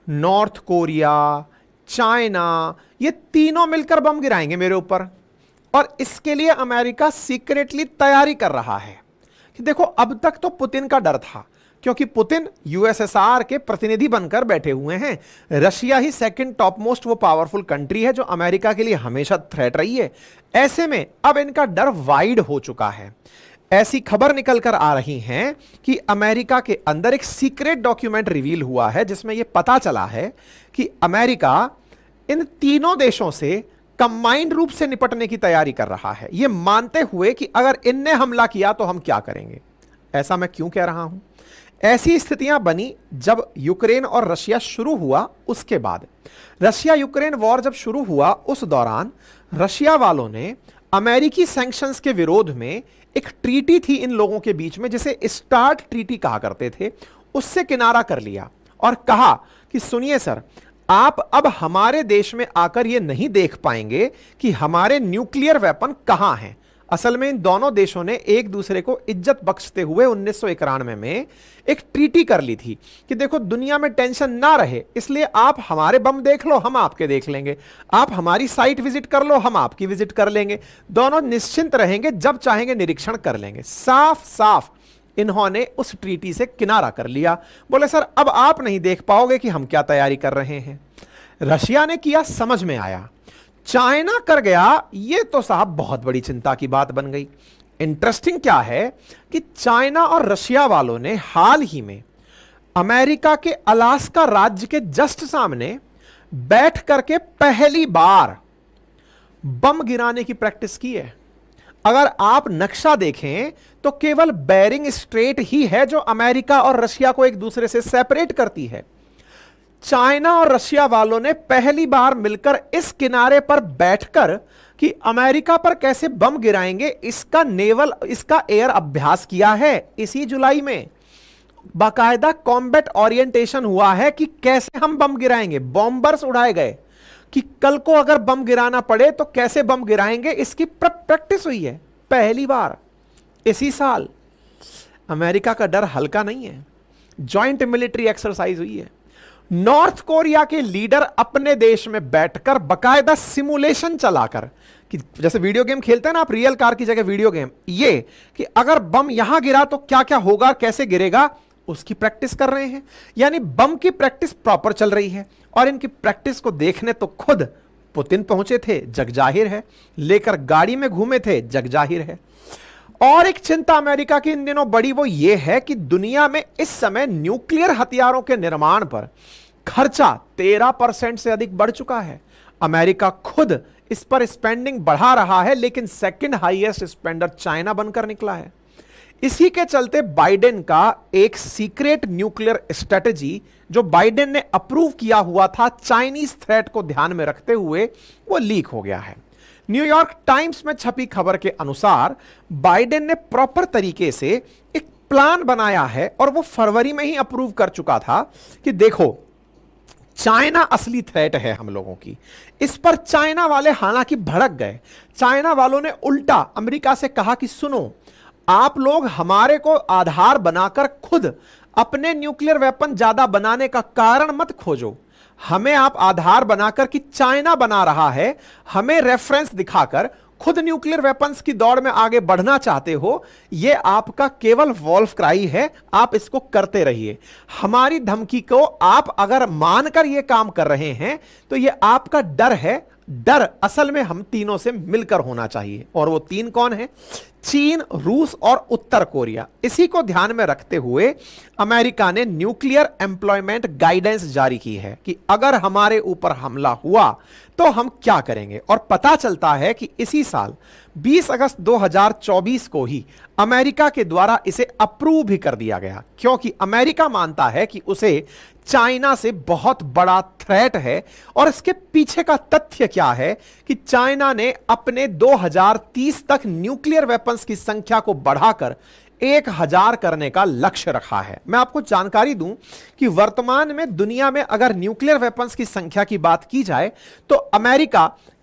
नॉर्थ कोरिया, चाइना, ये तीनों मिलकर बम गिराएंगे मेरे ऊपर। और इसके लिए अमेरिका सीक्रेटली तैयारी कर रहा है। कि देखो, अब तक तो पुतिन का डर था, क्योंकि पुतिन यूएसएसआर के प्रतिनिधि बनकर बैठे हुए हैं। रशिया ही सेकंड टॉप मोस्ट वो पावरफुल कंट्री है जो अमेरिका के लिए हमेशा थ्रेट रही है। ऐसे में अब इनका डर वाइड हो चुका है। ऐसी खबर निकल कर आ रही हैं कि अमेरिका के अंदर एक सीक्रेट डॉक्यूमेंट रिवील हुआ है जिसमें यह पता चला है कि अमेरिका इन तीनों देशों से कंबाइंड रूप से निपटने की तैयारी कर रहा है, यह मानते हुए कि अगर इनने हमला किया तो हम क्या करेंगे। ऐसा मैं क्यों कह रहा हूं? ऐसी स्थितियां बनी जब यूक्रेन और रशिया शुरू हुआ। उसके बाद रशिया यूक्रेन वॉर जब शुरू हुआ, उस दौरान रशिया वालों ने अमेरिकी सैंक्शंस के विरोध में एक ट्रीटी थी इन लोगों के बीच में, जिसे स्टार्ट ट्रीटी कहा करते थे, उससे किनारा कर लिया और कहा कि सुनिए सर, आप अब हमारे देश में आकर यह नहीं देख पाएंगे कि हमारे न्यूक्लियर वेपन कहां हैं। असल में इन दोनों देशों ने एक दूसरे को इज्जत बख्शते हुए 1991 में एक ट्रीटी कर ली थी कि देखो, दुनिया में टेंशन ना रहे, इसलिए आप हमारे बम देख लो, हम आपके देख लेंगे। आप हमारी साइट विजिट कर लो, हम आपकी विजिट कर लेंगे। दोनों निश्चिंत रहेंगे, जब चाहेंगे निरीक्षण कर लेंगे। साफ साफ इन्होंने उस ट्रीटी से किनारा कर लिया। बोले सर अब आप नहीं देख पाओगे कि हम क्या तैयारी कर रहे हैं। रशिया ने किया, समझ में आया। चाइना कर गया, यह तो साहब बहुत बड़ी चिंता की बात बन गई। इंटरेस्टिंग क्या है कि चाइना और रशिया वालों ने हाल ही में अमेरिका के अलास्का राज्य के जस्ट सामने बैठ करके पहली बार बम गिराने की प्रैक्टिस की है। अगर आप नक्शा देखें तो केवल बेरिंग स्ट्रेट ही है जो अमेरिका और रशिया को एक दूसरे से सेपरेट करती है। चाइना और रशिया वालों ने पहली बार मिलकर इस किनारे पर बैठकर कि अमेरिका पर कैसे बम गिराएंगे इसका एयर अभ्यास किया है। इसी जुलाई में बाकायदा कॉम्बैट ओरिएंटेशन हुआ है कि कैसे हम बम गिराएंगे। बॉम्बर्स उड़ाए गए कि कल को अगर बम गिराना पड़े तो कैसे बम गिराएंगे, इसकी प्रैक्टिस हुई है पहली बार इसी साल। अमेरिका का डर हल्का नहीं है। जॉइंट मिलिट्री एक्सरसाइज हुई है। नॉर्थ कोरिया के लीडर अपने देश में बैठकर बकायदा सिमुलेशन चलाकर, कि जैसे वीडियो गेम खेलते हैं ना आप, रियल कार की जगह वीडियो गेम, ये कि अगर बम यहां गिरा तो क्या क्या होगा, कैसे गिरेगा, उसकी प्रैक्टिस कर रहे हैं। यानी बम की प्रैक्टिस प्रॉपर चल रही है। और इनकी प्रैक्टिस को देखने तो खुद पुतिन पहुंचे थे, जग जाहिर है। लेकर गाड़ी में घूमे थे, जग जाहिर है। और एक चिंता अमेरिका की इन दिनों बड़ी, वो ये है कि दुनिया में इस समय न्यूक्लियर हथियारों के निर्माण पर खर्चा 13% से अधिक बढ़ चुका है। अमेरिका खुद इस पर स्पेंडिंग बढ़ा रहा है, लेकिन सेकंड हाईएस्ट स्पेंडर चाइना बनकर निकला है। इसी के चलते बाइडेन का एक secret nuclear strategy Joe Biden ने अप्रूव किया हुआ था चाइनीज थ्रेट को ध्यान में रखते हुए, वो लीक हो गया है। न्यूयॉर्क टाइम्स में छपी खबर के अनुसार बाइडेन ने प्रॉपर तरीके से एक प्लान बनाया है और वो फरवरी में ही अप्रूव कर चुका था कि देखो चाइना असली थ्रेट है हम लोगों की। इस पर चाइना वाले हालांकि भड़क गए। चाइना वालों ने उल्टा अमेरिका से कहा कि सुनो, आप लोग हमारे को आधार बनाकर खुद अपने न्यूक्लियर वेपन ज्यादा बनाने का कारण मत खोजो। हमें आप आधार बनाकर कि चाइना बना रहा है, हमें रेफरेंस दिखाकर खुद न्यूक्लियर वेपन्स की दौड़ में आगे बढ़ना चाहते हो, यह आपका केवल वॉल्फ क्राई है। आप इसको करते रहिए। हमारी धमकी को आप अगर मानकर यह काम कर रहे हैं तो यह आपका डर है। डर असल में हम तीनों से मिलकर होना चाहिए। और वो तीन कौन है? चीन, रूस और उत्तर कोरिया। इसी को ध्यान में रखते हुए अमेरिका ने न्यूक्लियर एम्प्लॉयमेंट गाइडेंस जारी की है कि अगर हमारे ऊपर हमला हुआ तो हम क्या करेंगे। और पता चलता है कि इसी साल 20 अगस्त 2024 को ही अमेरिका के द्वारा इसे अप्रूव भी कर दिया गया, क्योंकि अमेरिका मानता है कि उसे चाइना से बहुत बड़ा थ्रेट है। और इसके पीछे का तथ्य क्या है कि चाइना ने अपने 2030 तक न्यूक्लियर वेपन्स की संख्या को बढ़ाकर 1000 करने का लक्ष्य रखा है। मैं आपको जानकारी दूं कि वर्तमान में दुनिया में अगर न्यूक्लियर वेपन्स की संख्या की बात की जाए तो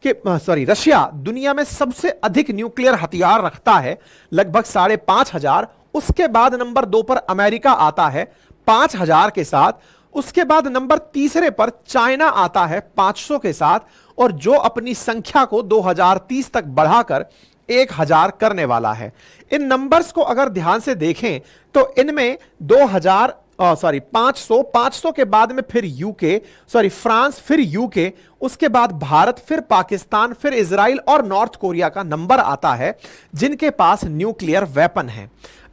रशिया दुनिया में सबसे अधिक न्यूक्लियर हथियार रखता है, लगभग 5500। उसके बाद नंबर 2 पर अमेरिका आता है 5000 के साथ। उसके बाद नंबर तीसरे पर चाइना आता है 500 के साथ, और जो अपनी संख्या को 2030 तक बढ़ाकर 1000 करने वाला है। इन नंबर्स को अगर ध्यान से देखें तो इनमें 500 के बाद में फिर फ्रांस, फिर यूके, उसके बाद भारत, फिर पाकिस्तान, फिर इजराइल और नॉर्थ कोरिया का नंबर आता है जिनके पास न्यूक्लियर वेपन है।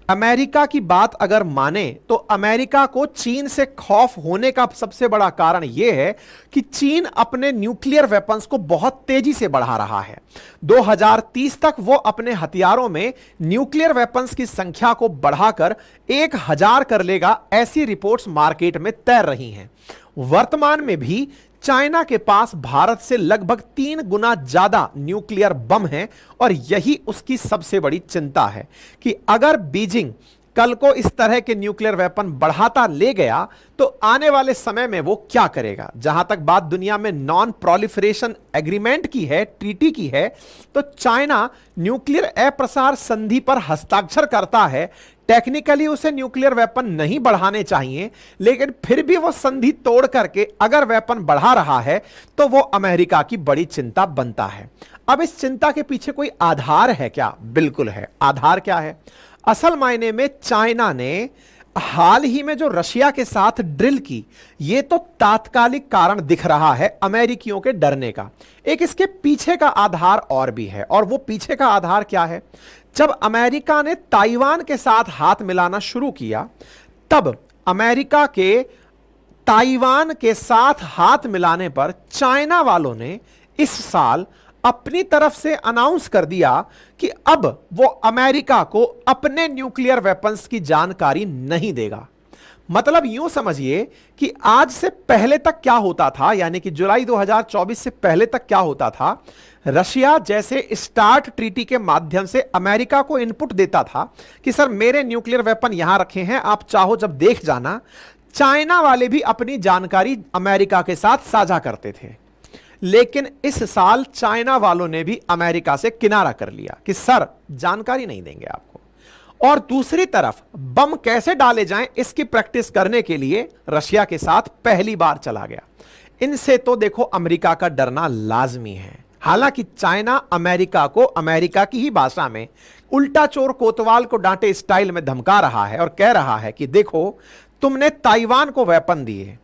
अमेरिका की बात अगर माने तो अमेरिका को चीन से खौफ होने का सबसे बड़ा कारण यह है कि चीन अपने न्यूक्लियर वेपन्स को बहुत तेजी से बढ़ा रहा है। 2030 तक वो अपने हथियारों में न्यूक्लियर वेपन्स की संख्या को बढ़ाकर 1000 कर लेगा, ऐसी रिपोर्ट्स मार्केट में तैर रही हैं। वर्तमान में भी चाइना के पास भारत से लगभग 3 गुना ज्यादा न्यूक्लियर बम हैं, और यही उसकी सबसे बड़ी चिंता है कि अगर बीजिंग कल को इस तरह के न्यूक्लियर वेपन बढ़ाता ले गया तो आने वाले समय में वो क्या करेगा। जहां तक बात दुनिया में नॉन प्रोलिफरेशन एग्रीमेंट की है, ट्रीटी की है, तो चाइना न्यूक्लियर अप्रसार संधि पर हस्ताक्षर करता है। टेक्निकली उसे न्यूक्लियर वेपन नहीं बढ़ाने चाहिए, लेकिन फिर भी वो संधि तोड़ करके अगर वेपन बढ़ा रहा है तो वो अमेरिका की बड़ी चिंता बनता है। अब इस चिंता के पीछे कोई आधार है क्या? बिल्कुल है। आधार क्या है? असल मायने में चाइना ने हाल ही में जो रशिया के साथ ड्रिल की, यह तो तात्कालिक कारण दिख रहा है अमेरिकियों के डरने का। एक इसके पीछे का आधार और भी है, और वो पीछे का आधार क्या है? जब अमेरिका ने ताइवान के साथ हाथ मिलाना शुरू किया, तब अमेरिका के ताइवान के साथ हाथ मिलाने पर चाइना वालों ने इस साल अपनी तरफ से अनाउंस कर दिया कि अब वो अमेरिका को अपने न्यूक्लियर वेपन्स की जानकारी नहीं देगा। मतलब यूं समझिए कि आज से पहले तक क्या होता था, यानी कि जुलाई 2024 से पहले तक क्या होता था, रशिया जैसे स्टार्ट ट्रीटी के माध्यम से अमेरिका को इनपुट देता था कि सर मेरे न्यूक्लियर वेपन यहां रखे हैं, आप चाहो जब देख जाना। चाइना वाले भी अपनी जानकारी अमेरिका के साथ साझा करते थे। लेकिन इस साल चाइना वालों ने भी अमेरिका से किनारा कर लिया कि सर जानकारी नहीं देंगे आपको। और दूसरी तरफ बम कैसे डाले जाएं इसकी प्रैक्टिस करने के लिए रशिया के साथ पहली बार चला गया। इनसे तो देखो अमेरिका का डरना लाजमी है। हालांकि चाइना अमेरिका को अमेरिका की ही भाषा में उल्टा चोर कोतवाल को डांटे स्टाइल में धमका रहा है और कह रहा है कि देखो तुमने ताइवान को वेपन दिए,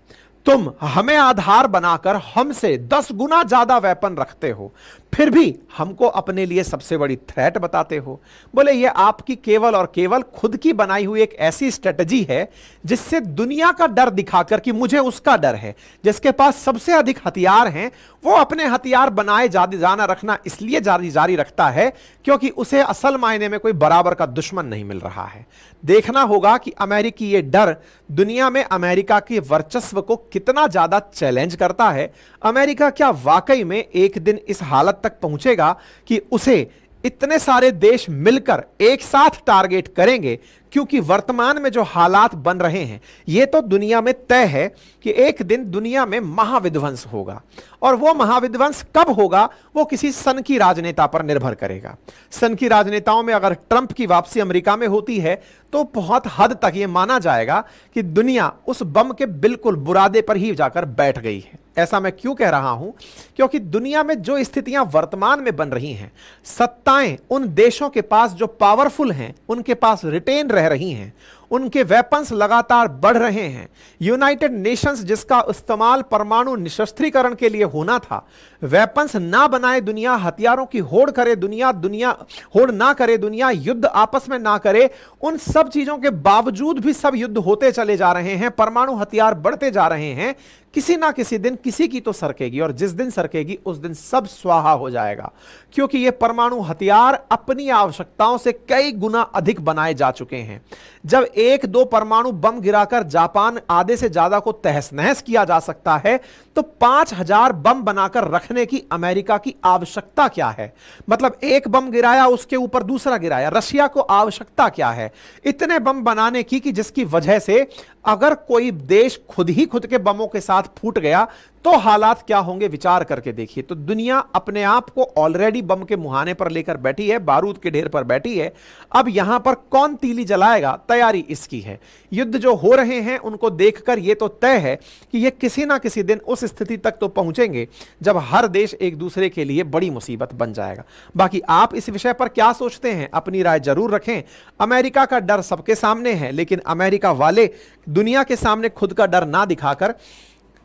तुम हमें आधार बनाकर हमसे 10 गुना ज्यादा वेपन रखते हो, फिर भी हमको अपने लिए सबसे बड़ी थ्रेट बताते हो। बोले ये आपकी केवल और केवल खुद की बनाई हुई एक ऐसी स्ट्रेटजी है जिससे दुनिया का डर दिखाकर कि मुझे उसका डर है। जिसके पास सबसे अधिक हथियार हैं वो अपने हथियार बनाए जाना रखना इसलिए जारी रखता है क्योंकि उसे असल मायने में कोई बराबर का दुश्मन नहीं मिल रहा है। देखना होगा कि अमेरिकी ये डर दुनिया में अमेरिका के वर्चस्व को कितना ज्यादा चैलेंज करता है। अमेरिका क्या वाकई में एक दिन इस हालत तक पहुंचेगा कि उसे इतने सारे देश मिलकर एक साथ टारगेट करेंगे? क्योंकि वर्तमान में जो हालात बन रहे हैं यह तो दुनिया में तय है कि एक दिन दुनिया में महाविध्वंस होगा। और वो महाविध्वंस कब होगा वो किसी सन की राजनेता पर निर्भर करेगा। सन की राजनेताओं में अगर ट्रंप की वापसी अमेरिका में होती है तो बहुत हद तक यह माना जाएगा कि दुनिया उस बम के बिल्कुल बुरादे पर ही जाकर बैठ गई है। ऐसा मैं क्यों कह रहा हूं? क्योंकि दुनिया में जो स्थितियां वर्तमान में बन रही हैं, सत्ताएं उन देशों के पास जो पावरफुल हैं उनके पास रिटेन रह रही हैं, उनके वेपन्स लगातार बढ़ रहे हैं। यूनाइटेड नेशंस जिसका इस्तेमाल परमाणु निशस्त्रीकरण के लिए होना था, वेपन्स ना बनाए दुनिया, हथियारों की होड़ करे दुनिया, होड़ ना करे दुनिया, युद्ध आपस में ना करे, उन सब चीजों के बावजूद भी सब युद्ध होते चले जा रहे हैं, परमाणु हथियार बढ़ते जा रहे हैं। किसी ना किसी दिन किसी की तो सरकेगी, और जिस दिन सरकेगी उस दिन सब स्वाहा हो जाएगा। क्योंकि ये परमाणु हथियार अपनी आवश्यकताओं से कई गुना अधिक बनाए जा चुके हैं। जब 1-2 परमाणु बम गिराकर जापान आधे से ज्यादा को तहस नहस किया जा सकता है, तो 5000 बम बनाकर रखने की अमेरिका की आवश्यकता क्या है? मतलब एक बम गिराया उसके ऊपर दूसरा गिराया। रशिया को आवश्यकता क्या है इतने बम बनाने की कि जिसकी वजह से अगर कोई देश खुद ही खुद के बमों के साथ फूट गया तो हालात क्या होंगे, विचार करके देखिए। तो दुनिया अपने आप को ऑलरेडी बम के मुहाने पर लेकर बैठी है, बारूद के ढेर पर बैठी है। अब यहां पर कौन तीली जलाएगा, तैयारी इसकी है। युद्ध जो हो रहे हैं उनको देखकर यह तो तय है कि यह किसी ना किसी दिन उस स्थिति तक तो पहुंचेंगे जब हर देश एक दूसरे के लिए बड़ी मुसीबत बन जाएगा। बाकी आप इस विषय पर क्या सोचते हैं, अपनी राय जरूर रखें। अमेरिका का डर सबके सामने है, लेकिन अमेरिका वाले दुनिया के सामने खुद का डर ना दिखाकर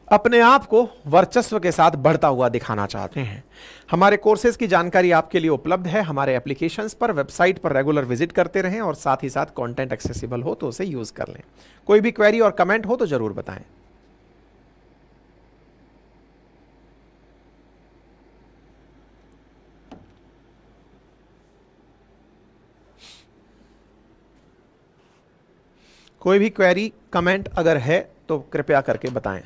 अपने आप को वर्चस्व के साथ बढ़ता हुआ दिखाना चाहते हैं। हमारे कोर्सेज की जानकारी आपके लिए उपलब्ध है हमारे एप्लीकेशंस पर, वेबसाइट पर रेगुलर विजिट करते रहें और साथ ही साथ कंटेंट एक्सेसिबल हो तो उसे यूज कर लें। कोई भी क्वेरी और कमेंट हो तो जरूर बताएं। कोई भी क्वेरी कमेंट अगर है तो कृपया करके बताएं।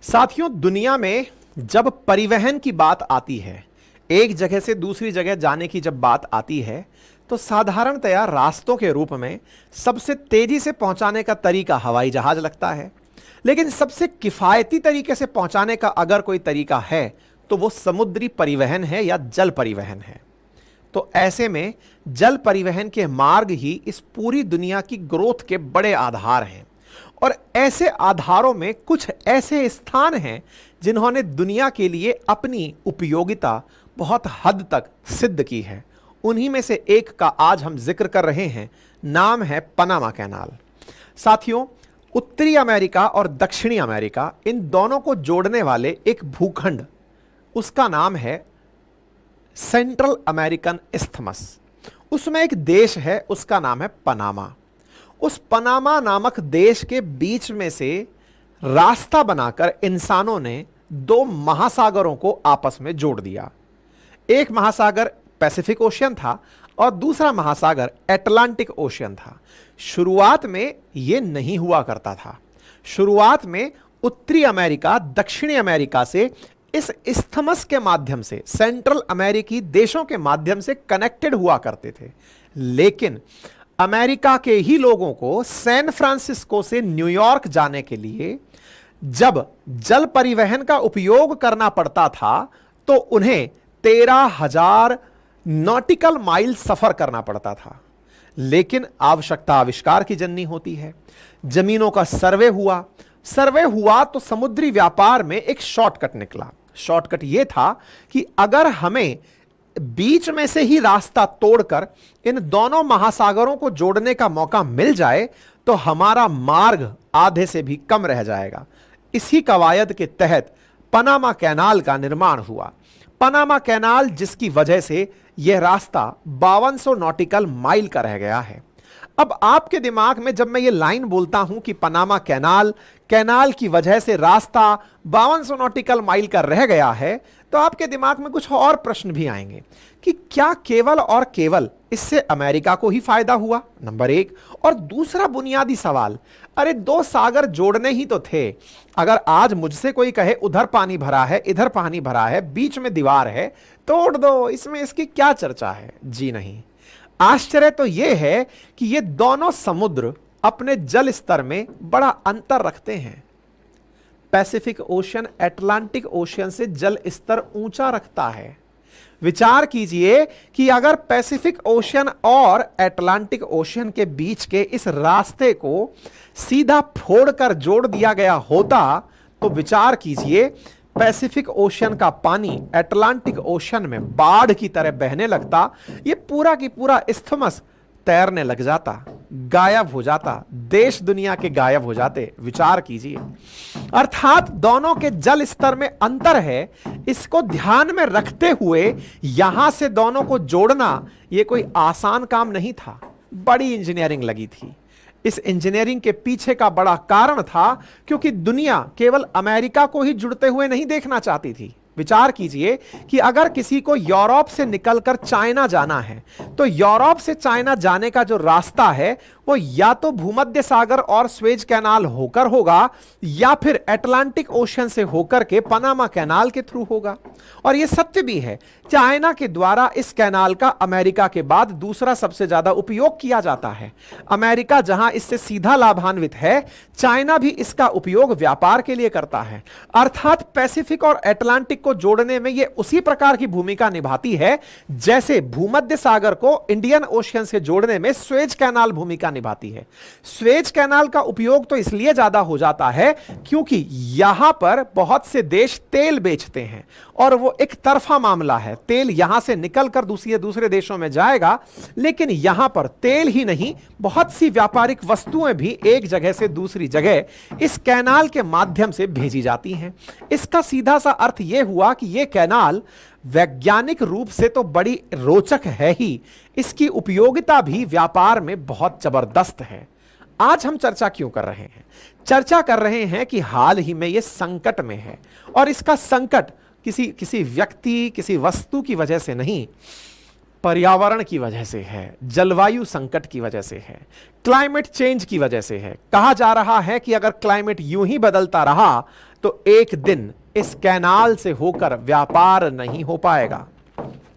साथियों, दुनिया में जब परिवहन की बात आती है, एक जगह से दूसरी जगह जाने की जब बात आती है, तो साधारणतया रास्तों के रूप में सबसे तेजी से पहुंचाने का तरीका हवाई जहाज लगता है। लेकिन सबसे किफायती तरीके से पहुंचाने का अगर कोई तरीका है तो वो समुद्री परिवहन है या जल परिवहन है। तो ऐसे में जल परिवहन के मार्ग ही इस पूरी दुनिया की ग्रोथ के बड़े आधार हैं। और ऐसे आधारों में कुछ ऐसे स्थान हैं जिन्होंने दुनिया के लिए अपनी उपयोगिता बहुत हद तक सिद्ध की है। उन्हीं में से एक का आज हम जिक्र कर रहे हैं, नाम है पनामा कैनाल। साथियों, उत्तरी अमेरिका और दक्षिणी अमेरिका, इन दोनों को जोड़ने वाले एक भूखंड, उसका नाम है सेंट्रल अमेरिकन इस्थमस। उसमें एक देश है, उसका नाम है पनामा। उस पनामा नामक देश के बीच में से रास्ता बनाकर इंसानों ने दो महासागरों को आपस में जोड़ दिया। एक महासागर पैसिफिक ओशियन था और दूसरा महासागर अटलांटिक ओशियन था। शुरुआत में यह नहीं हुआ करता था। शुरुआत में उत्तरी अमेरिका दक्षिणी अमेरिका से इस इस्थमस के माध्यम से, सेंट्रल अमेरिकी देशों के माध्यम से कनेक्टेड हुआ करते थे। लेकिन अमेरिका के ही लोगों को सैन फ्रांसिस्को से न्यूयॉर्क जाने के लिए जब जल परिवहन का उपयोग करना पड़ता था तो उन्हें 13,000 नॉटिकल माइल सफर करना पड़ता था। लेकिन आवश्यकता आविष्कार की जननी होती है। जमीनों का सर्वे हुआ तो समुद्री व्यापार में एक शॉर्टकट निकला। शॉर्टकट यह था कि अगर हमें बीच में से ही रास्ता तोड़कर इन दोनों महासागरों को जोड़ने का मौका मिल जाए तो हमारा मार्ग आधे से भी कम रह जाएगा। इसी कवायद के तहत पनामा कैनाल का निर्माण हुआ। पनामा कैनाल जिसकी वजह से यह रास्ता 5200 नॉटिकल माइल का रह गया है। अब आपके दिमाग में जब मैं ये लाइन बोलता हूं कि पनामा कैनाल की वजह से रास्ता 5200 नॉटिकल माइल का रह गया है, तो आपके दिमाग में कुछ और प्रश्न भी आएंगे कि क्या केवल और केवल इससे अमेरिका को ही फायदा हुआ, नंबर एक। और दूसरा बुनियादी सवाल, अरे दो सागर जोड़ने ही तो थे। अगर आज मुझसे कोई कहे उधर पानी भरा है, इधर पानी भरा है, बीच में दीवार है, तोड़ दो, इसमें इसकी क्या चर्चा है? जी नहीं। आश्चर्य तो यह है कि ये दोनों समुद्र अपने जल स्तर में बड़ा अंतर रखते हैं। पैसिफिक ओशियन अटलांटिक ओशियन से जल स्तर ऊंचा रखता है। विचार कीजिए कि अगर पैसिफिक ओशियन और अटलांटिक ओशियन के बीच के इस रास्ते को सीधा फोड़कर जोड़ दिया गया होता तो विचार कीजिए, पैसिफिक ओशियन का पानी अटलांटिक ओशियन में बाढ़ की तरह बहने लगता, ये पूरा की पूरा इस्थमस तैरने लग जाता, गायब हो जाता, देश दुनिया के गायब हो जाते। विचार कीजिए। अर्थात दोनों के जल स्तर में अंतर है। इसको ध्यान में रखते हुए यहां से दोनों को जोड़ना यह कोई आसान काम नहीं था, बड़ी इंजीनियरिंग लगी थी। इस इंजीनियरिंग के पीछे का बड़ा कारण था क्योंकि दुनिया केवल अमेरिका को ही जुड़ते हुए नहीं देखना चाहती थी। विचार कीजिए कि अगर किसी को यूरोप से निकलकर चाइना जाना है तो यूरोप से चाइना जाने का जो रास्ता है वो या तो भूमध्य सागर और स्वेज कैनाल होकर होगा या फिर अटलांटिक ओशियन से होकर के पनामा कैनाल के थ्रू होगा। और यह सत्य भी है, चाइना के द्वारा इस कैनाल का अमेरिका के बाद दूसरा सबसे ज्यादा उपयोग किया जाता है। अमेरिका जहां इससे सीधा लाभान्वित है, चाइना भी इसका उपयोग व्यापार के लिए करता है। अर्थात पैसिफिक और अटलांटिक को जोड़ने में यह उसी प्रकार की भूमिका निभाती है जैसे भूमध्य सागर को इंडियन ओशियन से जोड़ने में स्वेज कैनाल भूमिका निभाती है। स्वेज कैनाल का उपयोग तो इसलिए ज्यादा हो जाता है क्योंकि यहां पर बहुत से देश तेल बेचते हैं और वो एक तरफा मामला है। तेल यहां से निकलकर दूसरे देशों में जाएगा, लेकिन यहां पर तेल ही नहीं, बहुत सी व्यापारिक वस्तुएं भी एक जगह से दूसरी जगह इस कैनाल के माध्यम से भेजी जाती हैं। इसका सीधा सा अर्थ यह हुआ कि यह कैनाल वैज्ञानिक रूप से तो बड़ी रोचक है ही, इसकी उपयोगिता भी व्यापार में बहुत जबरदस्त है। आज हम चर्चा क्यों कर रहे हैं? चर्चा कर रहे हैं कि हाल ही में यह संकट में है और इसका संकट किसी व्यक्ति, किसी वस्तु की वजह से नहीं, पर्यावरण की वजह से है, जलवायु संकट की वजह से है, क्लाइमेट चेंज की वजह से है। कहा जा रहा है कि अगर क्लाइमेट यूं ही बदलता रहा तो एक दिन इस कैनाल से होकर व्यापार नहीं हो पाएगा।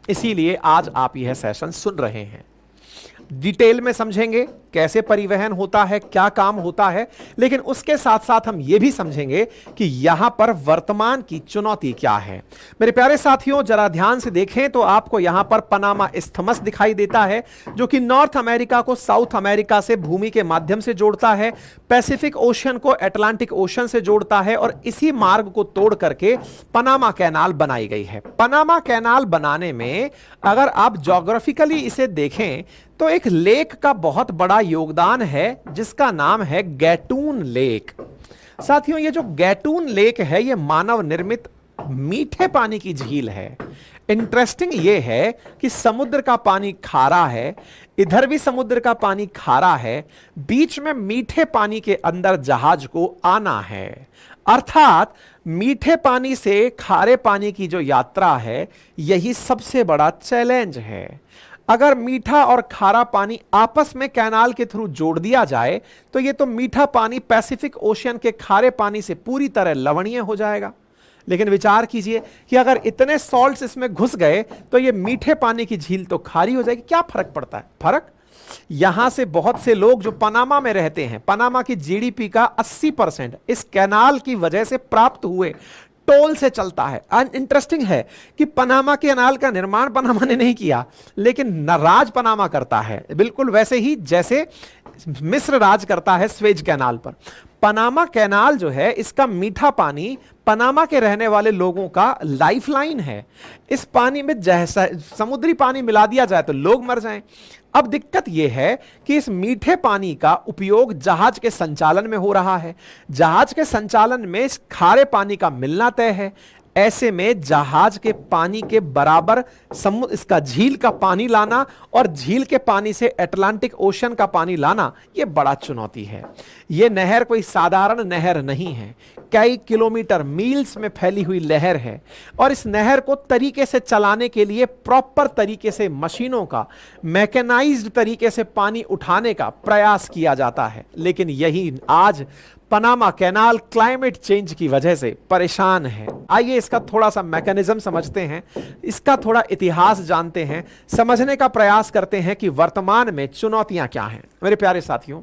इसीलिए आज आप यह सेशन सुन रहे हैं। डिटेल में समझेंगे कैसे परिवहन होता है, क्या काम होता है, लेकिन उसके साथ साथ हम यह भी समझेंगे कि यहां पर वर्तमान की चुनौती क्या है। मेरे प्यारे साथियों, जरा ध्यान से देखें तो आपको यहां पर पनामा इस्थमस दिखाई देता है, जो कि नॉर्थ अमेरिका को साउथ अमेरिका से भूमि के माध्यम से जोड़ता है, पैसिफिक ओशन को अटलांटिक ओशन से जोड़ता है, और इसी मार्ग को तोड़ करके पनामा कैनाल बनाई गई है। पनामा कैनाल बनाने में अगर आप ज्योग्राफिकली इसे देखें तो एक लेक का बहुत बड़ा योगदान है, जिसका नाम है गैटून लेक। साथियों, ये जो गैटून लेक है ये मानव निर्मित मीठे पानी की झील है। इंटरेस्टिंग ये है कि समुद्र का पानी खारा है, इधर भी समुद्र का पानी खारा है, बीच में मीठे पानी के अंदर जहाज को आना है। अर्थात मीठे पानी से खारे पानी की जो यात्रा है यही सबसे बड़ा चैलेंज है। अगर मीठा और खारा पानी आपस में कैनाल के थ्रू जोड़ दिया जाए तो ये तो मीठा पानी पैसिफिक ओशियन के खारे पानी से पूरी तरह लवणीय हो जाएगा। लेकिन विचार कीजिए कि अगर इतने सॉल्ट्स इसमें घुस गए तो ये मीठे पानी की झील तो खारी हो जाएगी। क्या फर्क पड़ता है? फर्क यहां से बहुत से लोग जो पनामा में रहते हैं, पनामा की जीडीपी का 80% इस कैनाल की वजह से प्राप्त हुए टोल से चलता है। इंटरेस्टिंग है कि पनामा कैनाल का निर्माण पनामा ने नहीं किया, लेकिन राज पनामा करता है, बिल्कुल वैसे ही जैसे मिस्र राज करता है स्वेज कैनाल पर। पनामा कैनाल जो है, इसका मीठा पानी पनामा के रहने वाले लोगों का लाइफलाइन है। इस पानी में जैसा समुद्री पानी मिला दिया जाए तो लोग मर जाएं। अब दिक्कत यह है कि इस मीठे पानी का उपयोग जहाज के संचालन में हो रहा है। जहाज के संचालन में इस खारे पानी का मिलना तय है। ऐसे में जहाज के पानी के बराबर इसका झील का पानी लाना और झील के पानी से अटलांटिक ओशन का पानी लाना यह बड़ा चुनौती है। यह नहर कोई साधारण नहर नहीं है, कई किलोमीटर मील्स में फैली हुई नहर है, और इस नहर को तरीके से चलाने के लिए प्रॉपर तरीके से मशीनों का मैकेनाइज्ड तरीके से पानी उठाने का प्रयास किया जाता है। लेकिन यही आज पनामा कैनाल क्लाइमेट चेंज की वजह से परेशान है। आइए इसका थोड़ा सा मैकेनिज्म समझते हैं, इसका थोड़ा इतिहास जानते हैं, समझने का प्रयास करते हैं कि वर्तमान में चुनौतियां क्या हैं। मेरे प्यारे साथियों,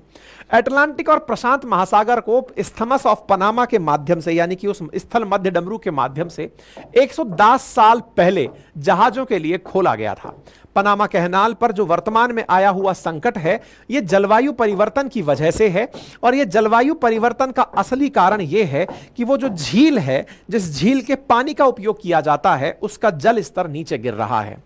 अटलांटिक और प्रशांत महासागर को इस्थमस ऑफ पनामा के माध्यम से, यानी कि उस स्थल मध्य डमरू के माध्यम से 110 साल पहले जहाजों के लिए खोला गया था। पनामा कैनाल पर जो वर्तमान में आया हुआ संकट है यह जलवायु परिवर्तन की वजह से है, और यह जलवायु परिवर्तन का असली कारण यह है कि वो जो झील है, जिस झील के पानी का उपयोग किया जाता है, उसका जल स्तर नीचे गिर रहा है।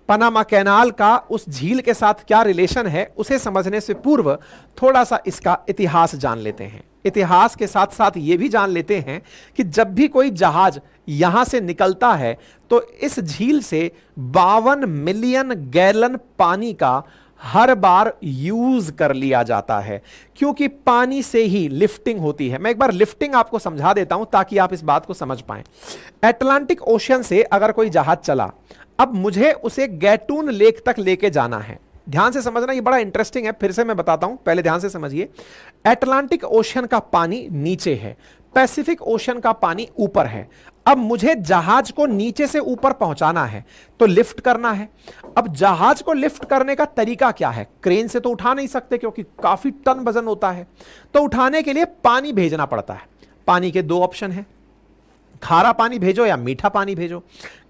पनामा कैनाल का उस झील के साथ क्या रिलेशन है, उसे समझने से पूर्व थोड़ा सा इसका इतिहास जान लेते हैं। इतिहास के साथ साथ यह भी जान लेते हैं कि जब भी कोई जहाज यहां से निकलता है तो इस झील से 52 मिलियन गैलन पानी का हर बार यूज कर लिया जाता है, क्योंकि पानी से ही लिफ्टिंग होती है। मैं एक बार लिफ्टिंग आपको समझा देता हूं ताकि आप इस बात को समझ पाएं। अटलांटिक ओशन से अगर कोई जहाज चला, अब मुझे उसे गैटून लेक तक लेके जाना है। ध्यान से समझना, ये बड़ा इंटरेस्टिंग है, फिर से मैं बताता हूं, पहले ध्यान से समझिए। अटलांटिक ओशन का पानी नीचे है, पैसिफिक ओशन का पानी ऊपर है। अब मुझे जहाज को नीचे से ऊपर पहुंचाना है तो लिफ्ट करना है। अब जहाज को लिफ्ट करने का तरीका क्या है? क्रेन से तो उठा नहीं सकते क्योंकि काफी टन वजन होता है, तो उठाने के लिए पानी भेजना पड़ता है। पानी के दो ऑप्शन है, खारा पानी भेजो या मीठा पानी भेजो।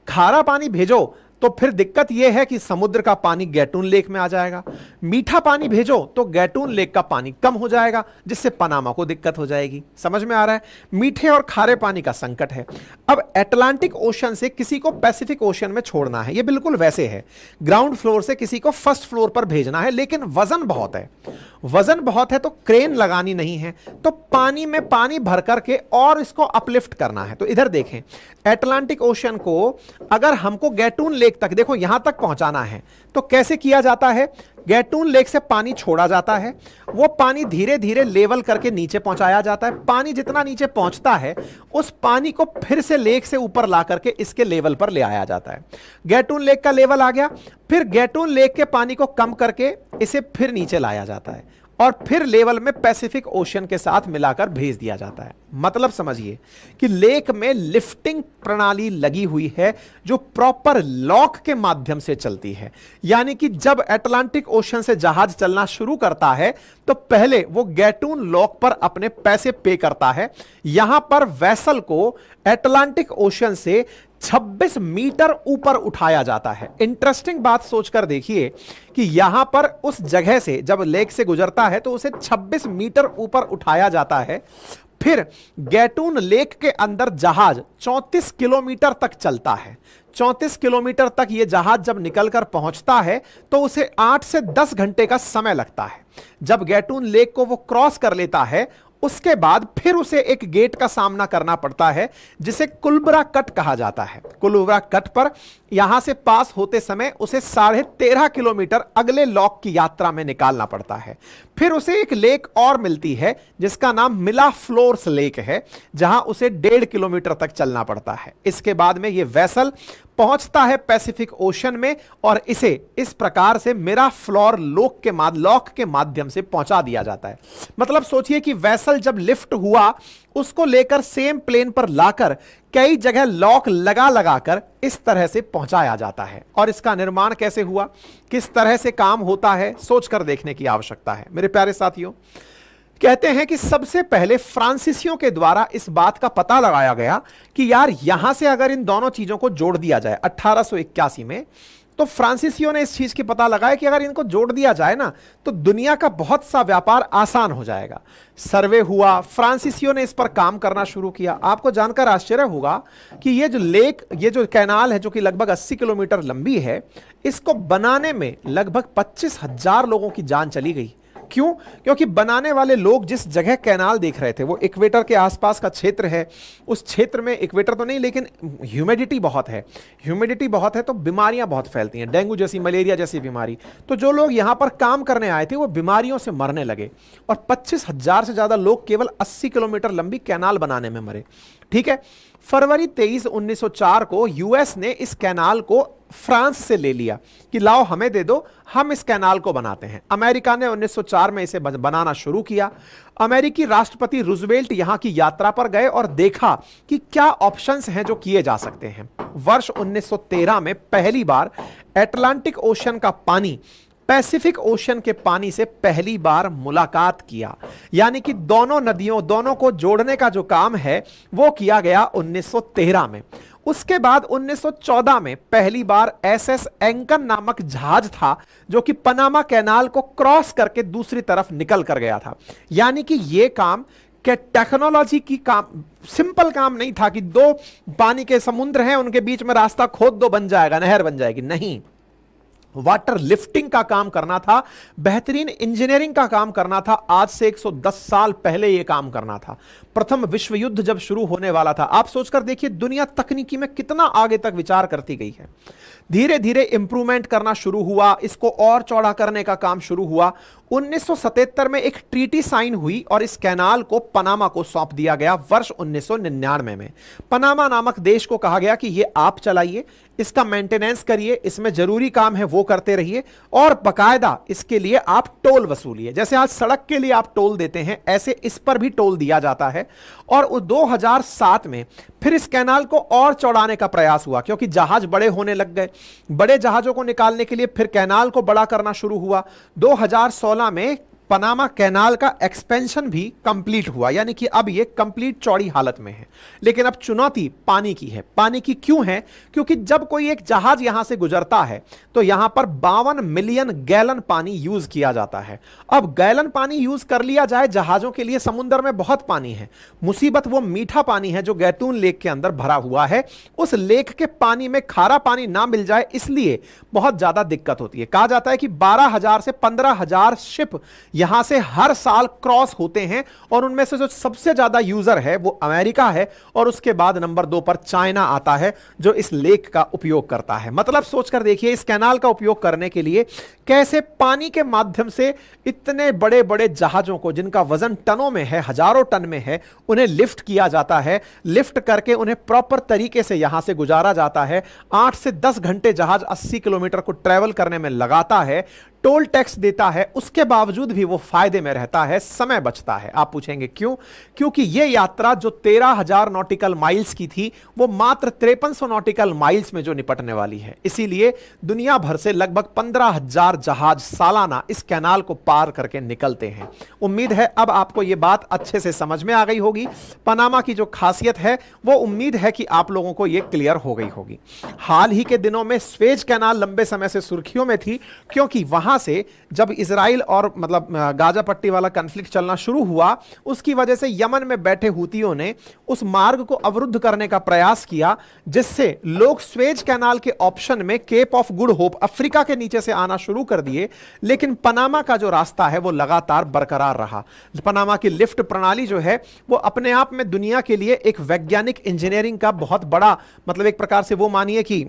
खारा पानी भेजो तो फिर दिक्कत यह है कि समुद्र का पानी गैटून लेक में आ जाएगा। मीठा पानी भेजो तो गैटून लेक का पानी कम हो जाएगा, जिससे पनामा को दिक्कत हो जाएगी। समझ में आ रहा है? मीठे और खारे पानी का संकट है। अब अटलांटिक ओशन से किसी को पैसिफिक ओशन में छोड़ना है, यह बिल्कुल वैसे है, ग्राउंड फ्लोर से किसी को फर्स्ट फ्लोर पर भेजना है, लेकिन वजन बहुत है। वजन बहुत है तो क्रेन लगानी नहीं है, तो पानी में पानी भर करके और इसको अपलिफ्ट करना है। तो इधर देखें, अटलांटिक ओशन को अगर हमको गैटून लेक तक, देखो यहां तक पहुंचाना है, तो कैसे किया जाता है? गैटून लेक से पानी छोड़ा जाता है, वो पानी धीरे धीरे लेवल करके नीचे पहुंचाया जाता है। पानी जितना नीचे पहुंचता है उस पानी को फिर से लेक से ऊपर ला करके इसके लेवल पर ले आया जाता है। गैटून लेक का लेवल आ गया, फिर गैटून लेक के पानी को कम करके इसे फिर नीचे लाया जाता है। और फिर लेवल में पैसिफिक ओशन के साथ मिलाकर भेज दिया जाता है। मतलब समझिए कि लेक में लिफ्टिंग प्रणाली लगी हुई है जो प्रॉपर लॉक के माध्यम से चलती है। यानी कि जब अटलांटिक ओशन से जहाज चलना शुरू करता है तो पहले वो गैटून लॉक पर अपने पैसे पे करता है। यहां पर वेसल को अटलांटिक ओशन से 26 मीटर ऊपर उठाया जाता है। इंटरेस्टिंग बात सोचकर देखिए कि यहां पर उस जगह से जब लेक से गुजरता है तो उसे 26 मीटर ऊपर उठाया जाता है। फिर गैटून लेक के अंदर जहाज 34 किलोमीटर तक चलता है। 34 किलोमीटर तक यह जहाज जब निकलकर पहुंचता है तो उसे 8 से 10 घंटे का समय लगता है। जब गैटून लेक को वो क्रॉस कर लेता है उसके बाद फिर उसे एक गेट का सामना करना पड़ता है जिसे कुलबरा कट कहा जाता है। कुलबरा कट पर यहां से पास होते समय उसे 13.5 किलोमीटर अगले लॉक की यात्रा में निकालना पड़ता है। फिर उसे एक लेक और मिलती है जिसका नाम मिराफ्लोर्स लेक है, जहां उसे 1.5 किलोमीटर तक चलना पड़ता है। इसके बाद में यह वेसल पहुंचता है पैसिफिक ओशन में और इसे इस प्रकार से मिराफ्लोर लॉक के माध्यम से पहुंचा दिया जाता है। मतलब सोचिए कि वेसल जब लिफ्ट हुआ उसको लेकर सेम प्लेन पर लाकर कई जगह लॉक लगा लगाकर इस तरह से पहुंचाया जाता है। और इसका निर्माण कैसे हुआ, किस तरह से काम होता है, सोचकर देखने की आवश्यकता है। मेरे प्यारे साथियों, कहते हैं कि सबसे पहले फ्रांसीसियों के द्वारा इस बात का पता लगाया गया कि यार यहां से अगर इन दोनों चीजों को जोड़ दिया जाए 1881 में, तो फ्रांसीसियों ने इस चीज की पता लगाया कि अगर इनको जोड़ दिया जाए ना तो दुनिया का बहुत सा व्यापार आसान हो जाएगा। सर्वे हुआ, फ्रांसीसियों ने इस पर काम करना शुरू किया। आपको जानकर आश्चर्य होगा कि ये जो कैनाल है जो कि लगभग 80 किलोमीटर लंबी है, इसको बनाने में लगभग 25,000 लोगों की जान चली गई। क्यों? क्योंकि बनाने वाले लोग जिस जगह कैनाल देख रहे थे वो इक्वेटर के आसपास का क्षेत्र है। उस क्षेत्र में इक्वेटर तो नहीं लेकिन ह्यूमिडिटी बहुत है। ह्यूमिडिटी बहुत है तो बीमारियां बहुत फैलती हैं, डेंगू जैसी, मलेरिया जैसी बीमारी। तो जो लोग यहां पर काम करने आए थे वो बीमारियों से मरने लगे और 25,000 से ज्यादा लोग केवल 80 किलोमीटर लंबी कैनाल बनाने में मरे। ठीक है, फरवरी 23, 1904 को यूएस ने इस कैनाल को फ्रांस से ले लिया कि लाओ हमें दे दो, हम इस कैनाल को बनाते हैं। अमेरिका ने 1904 में इसे बनाना शुरू किया। अमेरिकी राष्ट्रपति रूजवेल्ट यहां की यात्रा पर गए और देखा कि क्या ऑप्शंस हैं जो किए जा सकते हैं। वर्ष 1913 में पहली बार अटलांटिक ओशन का पानी पैसिफिक ओशन के पानी से पहली बार मुलाकात किया। यानी कि दोनों को जोड़ने का जो काम है वो किया गया 1913 में। उसके बाद 1914 में पहली बार एसएस एंकन नामक जहाज था जो कि पनामा कैनाल को क्रॉस करके दूसरी तरफ निकल कर गया था। यानी कि यह काम के टेक्नोलॉजी की काम, सिंपल काम नहीं था कि दो पानी के समुद्र हैं उनके बीच में रास्ता खोद दो, बन जाएगा, नहर बन जाएगी। नहीं, वाटर लिफ्टिंग का काम करना था, बेहतरीन इंजीनियरिंग का काम करना था। आज से 110 साल पहले यह काम करना था। प्रथम विश्व युद्ध जब शुरू होने वाला था, आप सोचकर देखिए दुनिया तकनीकी में कितना आगे तक विचार करती गई है। धीरे धीरे इंप्रूवमेंट करना शुरू हुआ, इसको और चौड़ा करने का काम शुरू हुआ। 1977 में एक ट्रीटी साइन हुई और इस कैनाल को पनामा को सौंप दिया गया। वर्ष 1999 में पनामा नामक देश को कहा गया कि ये आप चलाइए, इसका मेंटेनेंस करिए, इसमें जरूरी काम है वो करते रहिए और बकायदा इसके लिए आप टोल वसूलिए। जैसे आज सड़क के लिए आप टोल देते हैं, ऐसे इस पर भी टोल दिया जाता है। और 2007 में फिर इस कैनाल को और चौड़ाने का प्रयास हुआ क्योंकि जहाज बड़े होने लग गए। बड़े जहाजों को निकालने के लिए फिर कैनाल को बड़ा करना शुरू हुआ। 2016 में पनामा कैनाल का एक्सपेंशन भी कंप्लीट हुआ, यानी कि अब यह कंप्लीट चौड़ी हालत में है। लेकिन अब चुनौती पानी की है। पानी की क्यों है? क्योंकि जब कोई एक जहाज यहां से गुजरता है तो यहां पर 52 मिलियन गैलन पानी यूज किया जाता है। अब गैलन पानी यूज कर लिया जाए जहाजों के लिए, समुद्र में बहुत पानी है। मुसीबत वो मीठा पानी है जो गैटून लेक के अंदर भरा हुआ है। उस लेक के पानी में खारा पानी ना मिल जाए इसलिए बहुत ज्यादा दिक्कत होती है। कहा जाता है कि 12,000 से 15,000 शिप यहां से हर साल क्रॉस होते हैं और उनमें से जो सबसे ज्यादा यूजर है वो अमेरिका है और उसके बाद नंबर 2 पर चाइना आता है जो इस लेक का उपयोग करता है। मतलब सोचकर देखिए इस कैनाल का उपयोग करने के लिए कैसे पानी के माध्यम से इतने बड़े बड़े जहाजों को जिनका वजन टनों में है, हजारों टन में है, उन्हें लिफ्ट किया जाता है। लिफ्ट करके उन्हें प्रॉपर तरीके से यहां से गुजारा जाता है। 8 से 10 घंटे जहाज 80 किलोमीटर को ट्रेवल करने में लगाता है। टोल टैक्स देता है, उसके बावजूद भी वो फायदे में रहता है, समय बचता है। आप पूछेंगे क्यों? क्योंकि ये यात्रा जो 13,000 नॉटिकल माइल्स की थी, वो मात्र 5300 नॉटिकल माइल्स में जो निपटने वाली है। इसीलिए दुनिया भर से लगभग 15,000 जहाज सालाना इस कैनाल को पार करके निकलते हैं। उम्मीद है अब आपको यह बात अच्छे से समझ में आ गई होगी। पनामा की जो खासियत है वो उम्मीद है कि आप लोगों को यह क्लियर हो गई होगी। हाल ही के दिनों में स्वेज कैनाल लंबे समय से सुर्खियों में थी, क्योंकि वहां से जब इजराइल और गाजा पट्टी वाला कॉन्फ्लिक्ट चलना शुरू हुआ, उसकी वजह से यमन में बैठे हुतियों ने उस मार्ग को अवरुद्ध करने का प्रयास किया, जिससे लोग स्वेज कैनाल के ऑप्शन में Cape of Good Hope Africa के नीचे से आना शुरू कर दिए। लेकिन पनामा का जो रास्ता है वो लगातार बरकरार रहा। पनामा की लिफ्ट प्रणाली जो है वो अपने आप में दुनिया के लिए एक वैज्ञानिक इंजीनियरिंग का बहुत बड़ा, एक प्रकार से वो मानिए कि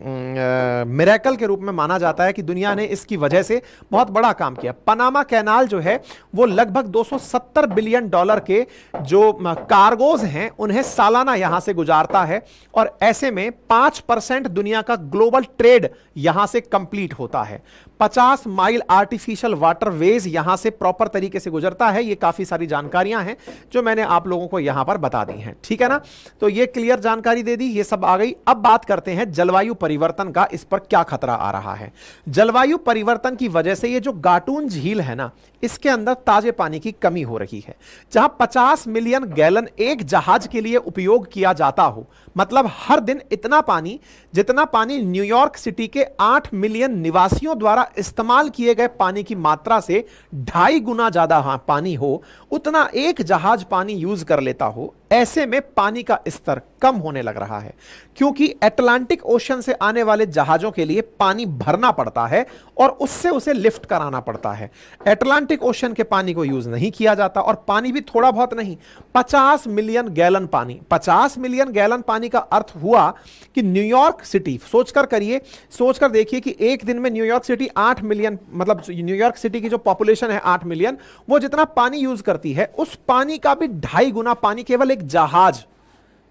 मिरेकल के रूप में माना जाता है कि दुनिया ने इसकी वजह से बहुत बड़ा काम किया। पनामा कैनाल जो है वो लगभग 270 बिलियन डॉलर के जो कार्गोज हैं उन्हें सालाना यहां से गुजारता है, और ऐसे में 5% दुनिया का ग्लोबल ट्रेड यहां से कंप्लीट होता है। 50 माइल आर्टिफिशियल वाटरवेज यहां से प्रॉपर तरीके से गुजरता है। ये काफी सारी जानकारियां हैं जो मैंने आप लोगों को यहां पर बता दी हैं, ठीक है ना? तो ये क्लियर जानकारी दे दी, ये सब आ गई। अब बात करते हैं जलवायु परिवर्तन का, इस पर क्या खतरा आ रहा है। जलवायु परिवर्तन की वजह से ये जो गाटून झील है ना, इसके अंदर ताजे पानी की कमी हो रही है। जहां 50 मिलियन गैलन एक जहाज के लिए उपयोग किया जाता हो, मतलब हर दिन इतना पानी जितना पानी न्यूयॉर्क सिटी के 8 मिलियन निवासियों द्वारा इस्तेमाल किए गए पानी की मात्रा से 2.5 गुना ज्यादा पानी हो, उतना एक जहाज पानी यूज कर लेता हो। ऐसे में पानी का स्तर कम होने लग रहा है, क्योंकि अटलांटिक ओशन से आने वाले जहाजों के लिए पानी भरना पड़ता है और उससे उसे लिफ्ट कराना पड़ता है। अटलांटिक ओशन के पानी को यूज नहीं किया जाता, और पानी भी थोड़ा बहुत नहीं, 50 मिलियन गैलन पानी। 50 मिलियन गैलन पानी का अर्थ हुआ कि न्यूयॉर्क सिटी, सोचकर देखिए कि एक दिन में New York city 8 million, New York city की जो पॉपुलेशन है 8 मिलियन, वो जितना पानी यूज करती है, उस पानी का भी 2.5 गुना पानी केवल एक जहाज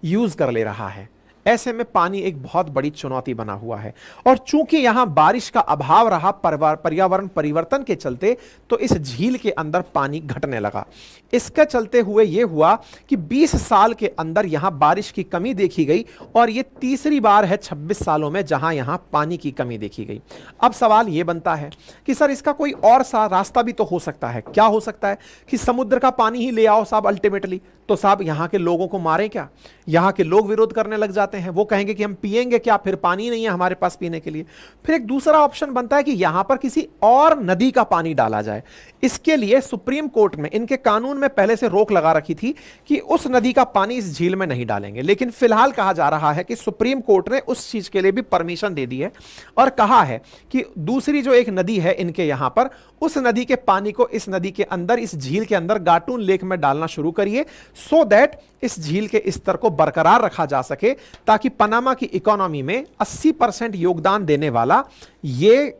यूज कर ले रहा है। ऐसे में पानी एक बहुत बड़ी चुनौती बना हुआ है, और चूंकि यहां बारिश का अभाव रहा पर्यावरण परिवर्तन के चलते, तो इस झील के अंदर पानी घटने लगा। इसके चलते हुए यह हुआ कि 20 साल के अंदर यहां बारिश की कमी देखी गई, और यह तीसरी बार है 26 सालों में जहां यहां पानी की कमी देखी गई। अब सवाल यह बनता है कि सर इसका कोई और सा रास्ता भी तो हो सकता है। क्या हो सकता है? कि समुद्र का पानी ही ले आओ साहब अल्टीमेटली, तो साहब यहां के लोगों को मारें क्या? यहां के लोग विरोध करने लग जाते हैं, वो कहेंगे कि हम पिएंगे क्या, फिर पानी नहीं है हमारे पास पीने के लिए। फिर एक दूसरा ऑप्शन बनता है कि यहां पर किसी और नदी का पानी डाला जाए। इसके लिए सुप्रीम कोर्ट में इनके कानून में पहले से रोक लगा रखी थी कि उस नदी का पानी इस झील में नहीं डालेंगे, लेकिन फिलहाल कहा जा रहा है कि सुप्रीम कोर्ट ने उस चीज के लिए भी परमिशन दे दी है, और कहा है कि दूसरी जो एक नदी है इनके यहां पर, उस नदी के पानी को इस नदी के अंदर, इस झील के अंदर गाटून लेक में डालना शुरू करिए, सो दैट इस झील के स्तर को बरकरार रखा जा सके, ताकि पनामा की इकोनॉमी में 80% योगदान देने वाला ये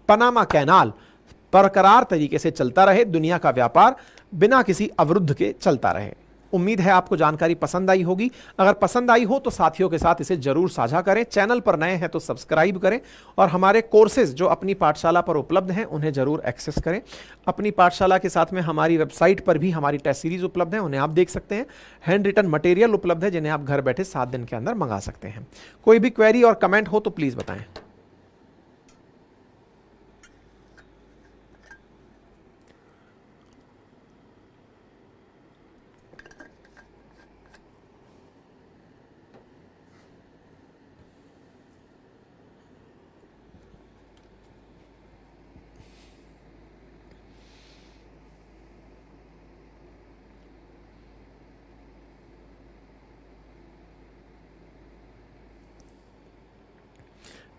पनामा कैनाल बरकरार तरीके से चलता रहे, दुनिया का व्यापार बिना किसी अवरुद्ध के चलता रहे। उम्मीद है आपको जानकारी पसंद आई होगी। अगर पसंद आई हो तो साथियों के साथ इसे जरूर साझा करें। चैनल पर नए हैं तो सब्सक्राइब करें, और हमारे कोर्सेज जो अपनी पाठशाला पर उपलब्ध हैं उन्हें जरूर एक्सेस करें। अपनी पाठशाला के साथ में हमारी वेबसाइट पर भी हमारी टेस्ट सीरीज उपलब्ध है, उन्हें आप देख सकते हैं। हैंड रिटन मटेरियल उपलब्ध है जिन्हें आप घर बैठे 7 दिन के अंदर मंगा सकते हैं। कोई भी क्वेरी और कमेंट हो तो प्लीज बताएं।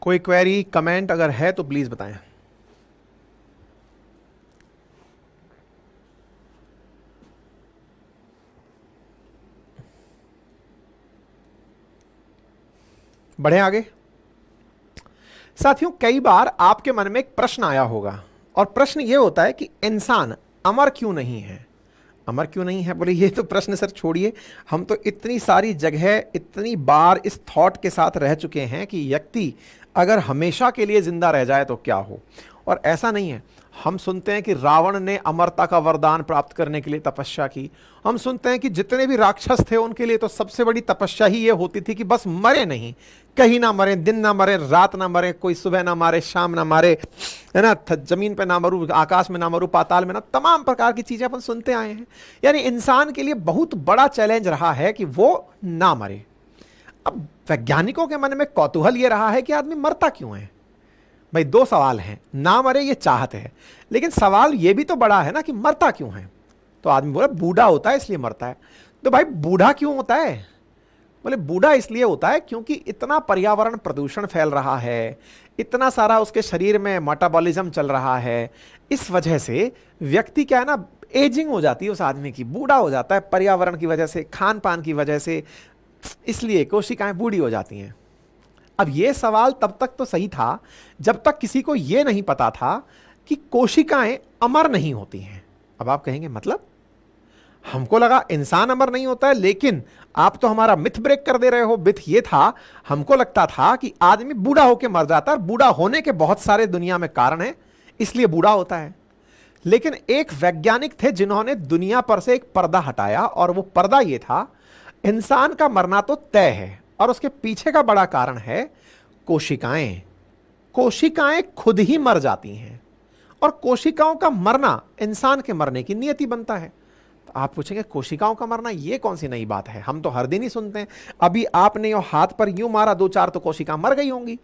कोई क्वेरी कमेंट अगर है तो प्लीज बताएं। बढ़े आगे। साथियों, कई बार आपके मन में एक प्रश्न आया होगा, और प्रश्न यह होता है कि इंसान अमर क्यों नहीं है? अमर क्यों नहीं है? बोले ये तो प्रश्न सर छोड़िए, हम तो इतनी सारी जगह इतनी बार इस थॉट के साथ रह चुके हैं कि व्यक्ति अगर हमेशा के लिए जिंदा रह जाए तो क्या हो। और ऐसा नहीं है, हम सुनते हैं कि रावण ने अमरता का वरदान प्राप्त करने के लिए तपस्या की। हम सुनते हैं कि जितने भी राक्षस थे उनके लिए तो सबसे बड़ी तपस्या ही ये होती थी कि बस मरे नहीं, कहीं ना मरे, दिन ना मरे, रात ना मरे, कोई सुबह ना मारे, शाम ना मारे, है ना, जमीन पे ना मरू, आकाश में ना मरू, पाताल में ना, तमाम प्रकार की चीजें अपन सुनते आए हैं। यानी इंसान के लिए बहुत बड़ा चैलेंज रहा है कि वो ना मरे। अब वैज्ञानिकों के मन में कौतूहल ये रहा है कि आदमी मरता क्यों है। भाई दो सवाल हैं, ना मरे ये चाहत है, लेकिन सवाल ये भी तो बड़ा है ना कि मरता क्यों है। तो आदमी बोला बूढ़ा होता है इसलिए मरता है। तो भाई बूढ़ा क्यों होता है? बोले बूढ़ा इसलिए होता है क्योंकि इतना पर्यावरण प्रदूषण फैल रहा है, इतना सारा उसके शरीर में मेटाबॉलिज्म चल रहा है, इस वजह से व्यक्ति क्या है ना, एजिंग हो जाती है उस आदमी की, बूढ़ा हो जाता है पर्यावरण की वजह से, खान पान की वजह से, इसलिए कोशिकाएं बूढ़ी हो जाती हैं। अब यह सवाल तब तक तो सही था जब तक किसी को यह नहीं पता था कि कोशिकाएं अमर नहीं होती हैं। अब आप कहेंगे मतलब? हमको लगा इंसान अमर नहीं होता है, लेकिन आप तो हमारा मिथ ब्रेक कर दे रहे हो। मिथ ये था, हमको लगता था कि आदमी बूढ़ा होकर मर जाता है, बूढ़ा होने के बहुत सारे दुनिया में कारण हैं, इसलिए बूढ़ा होता है। लेकिन एक वैज्ञानिक थे जिन्होंने दुनिया पर से एक पर्दा हटाया, और वो पर्दा ये था, इंसान का मरना तो तय है और उसके पीछे का बड़ा कारण है कोशिकाएं। कोशिकाएं खुद ही मर जाती हैं और कोशिकाओं का मरना इंसान के मरने की नियति बनता है। तो आप पूछेंगे कोशिकाओं का मरना ये कौन सी नई बात है, हम तो हर दिन ही सुनते हैं। अभी आपने यो हाथ पर यूं मारा, दो चार तो कोशिका मर गई होंगी।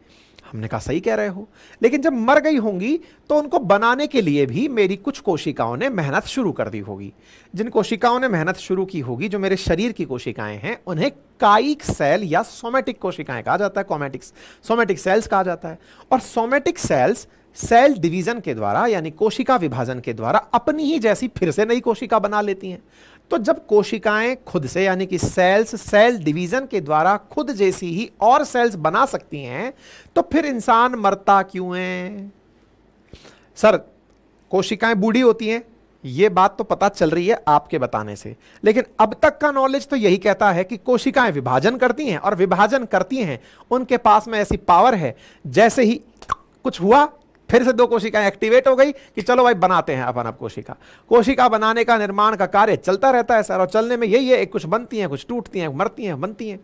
हमने कहा सही कह रहे हो, लेकिन जब मर गई होंगी तो उनको बनाने के लिए भी मेरी कुछ कोशिकाओं ने मेहनत शुरू कर दी होगी। जिन कोशिकाओं ने मेहनत शुरू की होगी, जो मेरे शरीर की कोशिकाएं हैं, उन्हें कायिक सेल या सोमेटिक कोशिकाएं कहा जाता है, सोमेटिक सेल्स कहा जाता है। और सोमेटिक सेल्स सेल डिवीजन के द्वारा, यानी कोशिका विभाजन के द्वारा, अपनी ही जैसी फिर से नई कोशिका बना लेती हैं। तो जब कोशिकाएं खुद से, यानी कि सेल्स सेल डिवीजन के द्वारा खुद जैसी ही और सेल्स बना सकती हैं, तो फिर इंसान मरता क्यों है? सर कोशिकाएं बूढ़ी होती हैं, यह बात तो पता चल रही है आपके बताने से, लेकिन अब तक का नॉलेज तो यही कहता है कि कोशिकाएं विभाजन करती हैं, और विभाजन करती हैं, उनके पास में ऐसी पावर है, जैसे ही कुछ हुआ फिर से दो कोशिकाएं एक्टिवेट हो गई कि चलो भाई बनाते हैं अपन अब कोशिका। कोशिका बनाने का, निर्माण का कार्य चलता रहता है सर, और चलने में यही है, कुछ बनती हैं, कुछ टूटती हैं, मरती हैं, बनती हैं।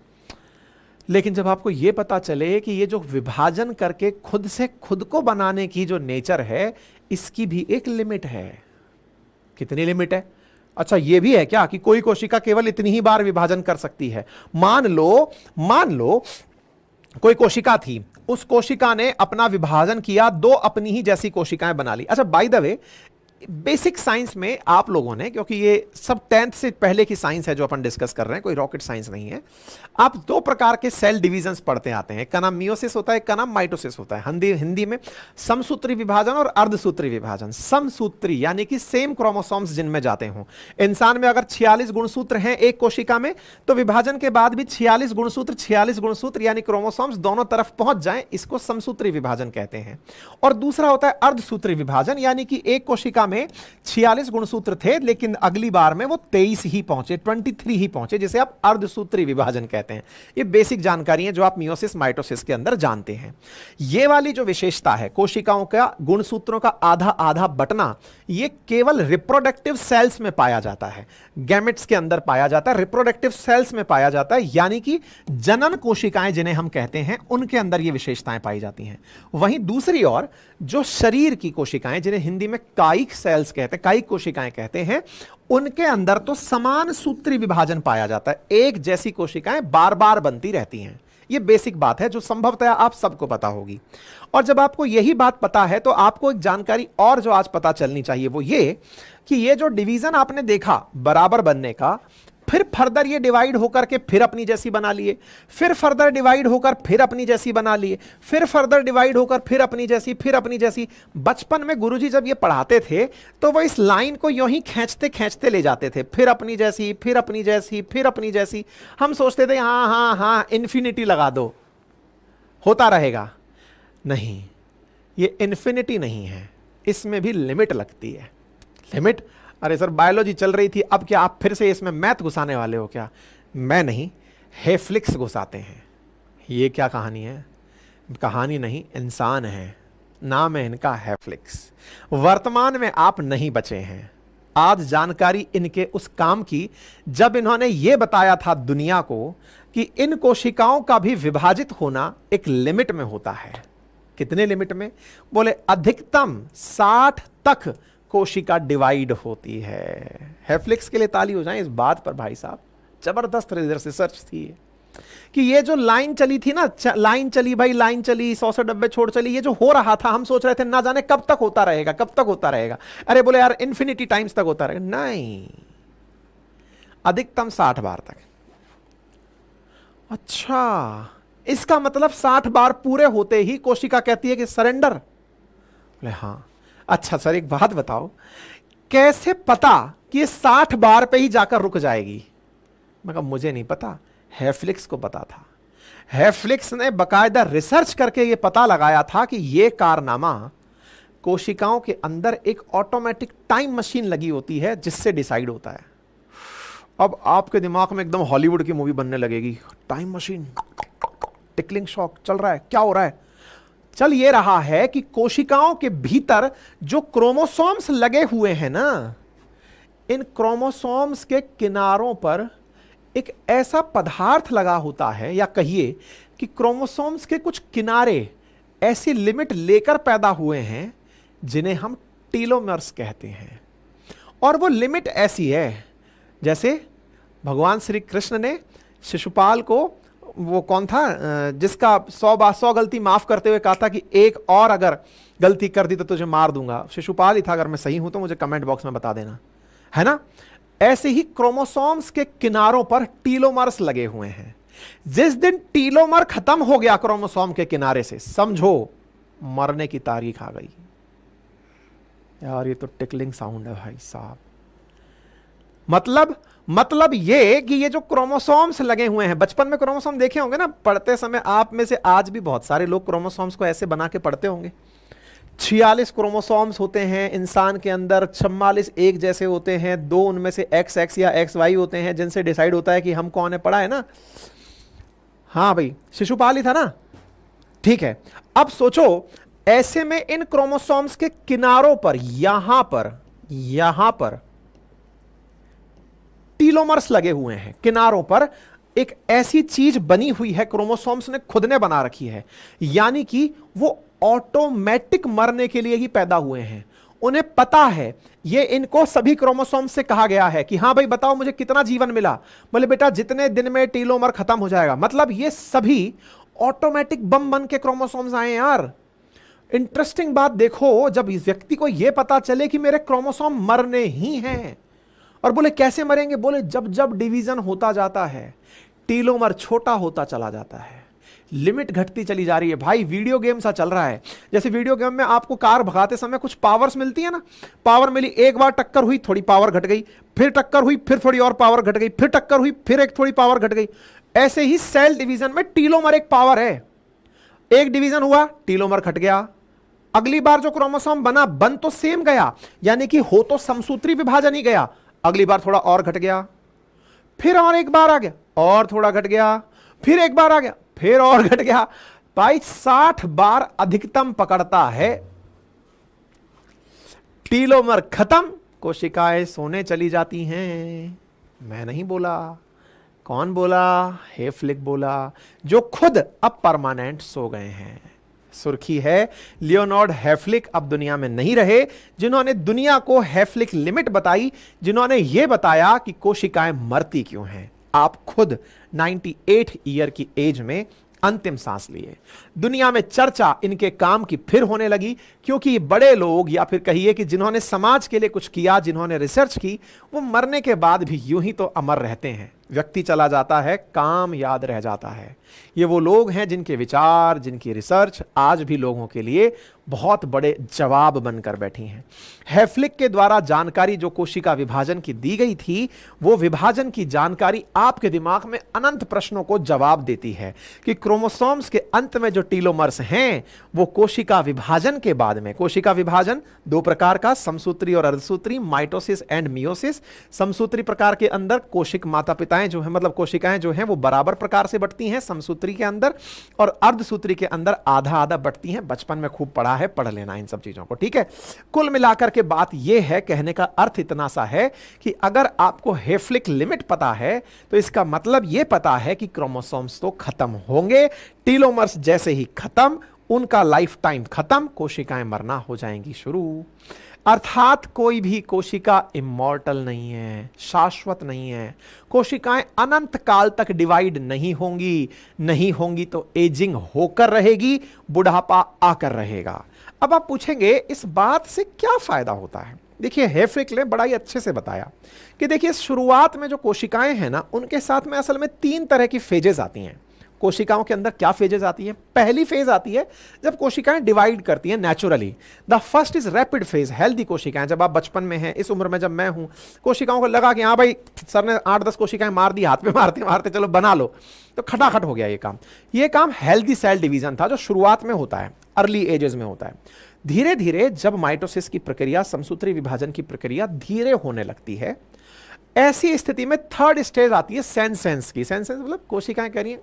लेकिन जब आपको यह पता चले कि ये जो विभाजन करके खुद से खुद को बनाने की जो नेचर है, इसकी भी एक लिमिट है। कितनी लिमिट है? अच्छा ये भी है क्या कि कोई कोशिका केवल इतनी ही बार विभाजन कर सकती है? मान लो कोई कोशिका थी, उस कोशिका ने अपना विभाजन किया, दो अपनी ही जैसी कोशिकाएं बना ली। अच्छा by the way, basic science में आप लोगों ने, क्योंकि ये सब 10th से पहले की साइंस है जो अपन डिस्कस कर रहे हैं, कोई रॉकेट साइंस नहीं है, आप दो प्रकार के सेल डिवीजन्स पढ़ते आते हैं। एक का नाम मियोसिस होता है, एक का नाम माइटोसिस होता है। हिंदी में समसूत्री विभाजन और अर्धसूत्री विभाजन। समसूत्री यानी कि सेम क्रोमोसोम्स जिनमें जाते हों। इंसान में अगर 46 गुणसूत्र हैं एक कोशिका में, तो विभाजन के बाद भी 46 गुणसूत्र यानी क्रोमोसोम्स दोनों तरफ पहुंच जाएं, इसको समसूत्री विभाजन कहते हैं। और दूसरा होता है अर्धसूत्री विभाजन, यानी कि एक कोशिका में 46 गुणसूत्र थे, लेकिन अगली बार में वो 23 ही पहुंचे, 23 ही पहुंचे, जिसे आप अर्धसूत्री विभाजन कहते हैं। ये बेसिक जानकारी है जो आप मियोसिस माइटोसिस के अंदर जानते हैं। ये वाली जो विशेषता है कोशिकाओं का गुणसूत्रों का आधा आधा बटना, ये केवल रिप्रोडक्टिव सेल्स में पाया जाता है, गैमेट्स के अंदर पाया जाता है, रिप्रोडक्टिव सेल्स में पाया जाता है, यानी कि जनन कोशिकाएं जिन्हें हम कहते हैं, उनके अंदर ये विशेषताएं पाई जाती हैं। वहीं दूसरी ओर जो शरीर की कोशिकाएं, जिन्हें हिंदी में कायिक सेल्स कहते हैं, कायिक कोशिकाएं कहते हैं, उनके अंदर तो समान सूत्री विभाजन पाया जाता है। एक जैसी कोशिकाएं बार बार बनती रहती हैं। ये बेसिक बात है जो संभवतः आप सबको पता होगी। और जब आपको यही बात पता है, तो आपको एक जानकारी और जो आज पता चलनी चाहिए, वो ये कि ये जो डिवीजन आपने देखा बराबर बनने का, फिर फर्दर ये डिवाइड होकर के फिर अपनी जैसी बना लिए, फिर फर्दर डिवाइड होकर फिर अपनी जैसी बना लिए, फिर फर्दर डिवाइड होकर फिर अपनी जैसी, फिर अपनी जैसी। बचपन में गुरुजी जब ये पढ़ाते थे तो वो इस लाइन को यूं ही खींचते खींचते ले जाते थे, फिर अपनी जैसी, फिर अपनी जैसी, फिर अपनी जैसी। हम सोचते थे हाँ हाँ हाँ इन्फिनिटी लगा दो, होता रहेगा। नहीं, ये इन्फिनिटी नहीं है, इसमें भी लिमिट लगती है। लिमिट? अरे सर बायोलॉजी चल रही थी, अब क्या आप फिर से इसमें मैथ घुसाने वाले हो क्या? मैं नहीं, हेफ्लिक्स घुसाते हैं। ये क्या कहानी है? कहानी नहीं, इंसान है। नाम है इनका हैफ्लिक्स। वर्तमान में आप नहीं बचे हैं। आज जानकारी इनके उस काम की जब इन्होंने यह बताया था दुनिया को कि इन कोशिकाओं का भी विभाजित होना एक लिमिट में होता है। कितने लिमिट में? बोले अधिकतम 60 तक कोशिका डिवाइड होती है। हैफ्लिक्स के लिए ताली हो जाए इस बात पर भाई साहब, जबरदस्त रिसर्च थी कि ये जो लाइन चली थी ना, लाइन चली भाई, लाइन चली, 100 से 90 छोड़ चली, ये जो हो रहा था हम सोच रहे थे ना जाने कब तक होता रहेगा, कब तक होता रहेगा। अरे बोले यार इन्फिनिटी टाइम्स तक होता रहेगा, नहीं, अधिकतम 60 बार तक। अच्छा, इसका मतलब 60 बार पूरे होते ही कोशिका कहती है कि सरेंडर। बोले हां। अच्छा सर एक बात बताओ, कैसे पता कि ये 60 बार पे ही जाकर रुक जाएगी? मैं कहा मुझे नहीं पता, हैफ्लिक्स को पता था। हैफ्लिक्स ने बकायदा रिसर्च करके यह पता लगाया था कि यह कारनामा कोशिकाओं के अंदर एक ऑटोमेटिक टाइम मशीन लगी होती है जिससे डिसाइड होता है। अब आपके दिमाग में एकदम हॉलीवुड की मूवी बनने लगेगी, टाइम मशीन, टिकलिंग शॉक चल रहा है, क्या हो रहा है? चल ये रहा है कि कोशिकाओं के भीतर जो क्रोमोसोम्स लगे हुए हैं ना, इन क्रोमोसोम्स के किनारों पर एक ऐसा पदार्थ लगा होता है, या कहिए कि क्रोमोसोम्स के कुछ किनारे ऐसी लिमिट लेकर पैदा हुए हैं जिन्हें हम टीलोमर्स कहते हैं। और वो लिमिट ऐसी है जैसे भगवान श्री कृष्ण ने शिशुपाल को, वो कौन था जिसका 100 गलती माफ करते हुए कहा था कि एक और अगर गलती कर दी तो तुझे मार दूंगा, शिशुपाल ही था। अगर मैं सही हूं तो मुझे कमेंट बॉक्स में बता देना, है ना? ऐसे ही क्रोमोसोम्स के किनारों पर टीलोमर्स लगे हुए हैं। जिस दिन टीलोमर खत्म हो गया क्रोमोसोम के किनारे से, समझो मरने की तारीख आ गई। यार ये तो टिकलिंग साउंड है भाई साहब। मतलब ये कि ये जो क्रोमोसोम्स लगे हुए हैं, बचपन में क्रोमोसोम देखे होंगे ना, पढ़ते समय आप में से आज भी बहुत सारे लोग क्रोमोसोम्स को ऐसे बना के पढ़ते होंगे। 46 क्रोमोसोम्स होते हैं इंसान के अंदर, 44 एक जैसे होते हैं, 2 उनमें से XX या XY होते हैं जिनसे डिसाइड होता है कि हम कौन है। पढ़ा है ना? हाँ भाई, शिशुपाल ही था ना? ठीक है। अब सोचो ऐसे में इन क्रोमोसोम्स के किनारों पर, यहां पर टीलोमर्स लगे हुए हैं। किनारों पर एक ऐसी चीज बनी हुई है, क्रोमोसोम्स ने खुद ने बना रखी है, यानी कि वो ऑटोमेटिक मरने के लिए ही पैदा हुए हैं। उन्हें पता है, ये इनको सभी क्रोमोसोम्स से कहा गया है कि हां भाई बताओ मुझे कितना जीवन मिला। बोले बेटा जितने दिन में टीलोमर खत्म हो जाएगा। मतलब ये सभी ऑटोमेटिक बम बन के क्रोमोसोम्स आए यार। इंटरेस्टिंग बात देखो, जब इस व्यक्ति को यह पता चले कि मेरे क्रोमोसोम मरने ही हैं, और बोले कैसे मरेंगे? बोले जब जब डिवीजन होता जाता है, टीलोमर छोटा होता चला जाता है, लिमिट घटती चली जा रही है। भाई वीडियो गेम सा चल रहा है। जैसे वीडियो गेम में आपको कार भगाते समय कुछ पावर्स मिलती है ना, पावर मिली, एक बार टक्कर हुई थोड़ी पावर घट गई, फिर टक्कर हुई फिर थोड़ी और पावर घट गई, फिर टक्कर हुई फिर एक थोड़ी पावर घट गई। ऐसे ही सेल डिवीजन में टीलोमर एक पावर है। एक डिवीजन हुआ, टीलोमर घट गया, अगली बार जो क्रोमोसोम बन तो सेम गया, यानी कि हो तो समसूत्री विभाजन ही गया, अगली बार थोड़ा और घट गया, फिर और एक बार आ गया और थोड़ा घट गया, फिर एक बार आ गया फिर और घट गया। भाई 60 बार अधिकतम पकड़ता है। टीलोमर खत्म, कोशिकाएं सोने चली जाती हैं। मैं नहीं बोला, कौन बोला? हैफ्लिक बोला, जो खुद अब परमानेंट सो गए हैं। सुर्खी है, लियोनार्ड हैफ्लिक अब दुनिया में नहीं रहे, जिन्होंने दुनिया को हैफ्लिक लिमिट बताई, जिन्होंने यह बताया कि कोशिकाएं मरती क्यों हैं। आप खुद 98 ईयर की एज में अंतिम सांस लिए। दुनिया में चर्चा इनके काम की फिर होने लगी, क्योंकि ये बड़े लोग, या फिर कहिए कि जिन्होंने समाज के लिए कुछ किया, जिन्होंने रिसर्च की, वो मरने के बाद भी यूं ही तो अमर रहते हैं। व्यक्ति चला जाता है, काम याद रह जाता है। ये वो लोग हैं जिनके विचार, जिनकी रिसर्च आज भी लोगों के लिए बहुत बड़े जवाब बनकर बैठी हैं। हैफ्लिक के द्वारा जानकारी जो कोशिका विभाजन की दी गई थी, वो विभाजन की जानकारी आपके दिमाग में अनंत प्रश्नों को जवाब देती है कि क्रोमोसोम्स के अंत में जो टीलोमर्स हैं, वो कोशिका विभाजन के बाद में, कोशिका विभाजन 2 प्रकार का, समसूत्री और अर्धसूत्री, माइटोसिस एंड मियोसिस। समसूत्री प्रकार के अंदर कोशिक माता पिता कोशिकाएं जो है मतलब कोशिकाएं जो हैं वो बराबर प्रकार से बढ़ती हैं समसूत्री के अंदर, और अर्धसूत्री के अंदर आधा आधा बढ़ती हैं। बचपन में खूब पढ़ा है, पढ़ लेना इन सब चीजों को, ठीक है। कुल मिलाकर के बात यह है, कहने का अर्थ इतना सा है कि अगर आपको हेफलिक लिमिट पता है तो इसका मतलब यह पता है कि क्रोमोसोम्स तो खत्म होंगे, टीलोमर्स जैसे ही खत्म, उनका लाइफ टाइम खत्म, कोशिकाएं मरना हो जाएंगी शुरू। अर्थात कोई भी कोशिका इमॉर्टल नहीं है, शाश्वत नहीं है। कोशिकाएं अनंत काल तक डिवाइड नहीं होंगी, नहीं होंगी तो एजिंग होकर रहेगी, बुढ़ापा आकर रहेगा। अब आप पूछेंगे इस बात से क्या फायदा होता है। देखिए हेफलिक ने बड़ा ही अच्छे से बताया कि देखिए शुरुआत में जो कोशिकाएं हैं ना, उनके साथ में असल में 3 तरह की फेजेस आती हैं। कोशिकाओं के अंदर क्या फेजेस आती हैं? पहली फेज आती है जब कोशिकाएं डिवाइड करती हैं naturally. The first is rapid phase, healthy कोशिकाएं। जब आप बचपन में हैं, इस उम्र में जब मैं हूं, कोशिकाओं को लगा कि हाँ भाई सर ने 8-10 कोशिकाएं मार दी, हाथ में मारते मारते चलो बना लो, तो खटाखट हो गया ये काम हेल्दी सेल डिवीजन था जो शुरुआत में होता है, अर्ली एजेस में होता है। धीरे धीरे जब माइटोसिस की प्रक्रिया, समसूत्री विभाजन की प्रक्रिया धीरे होने लगती है, ऐसी स्थिति में थर्ड स्टेज आती है सेंसेंस की। सेंसेंस मतलब कोशिकाएं कह रही हैं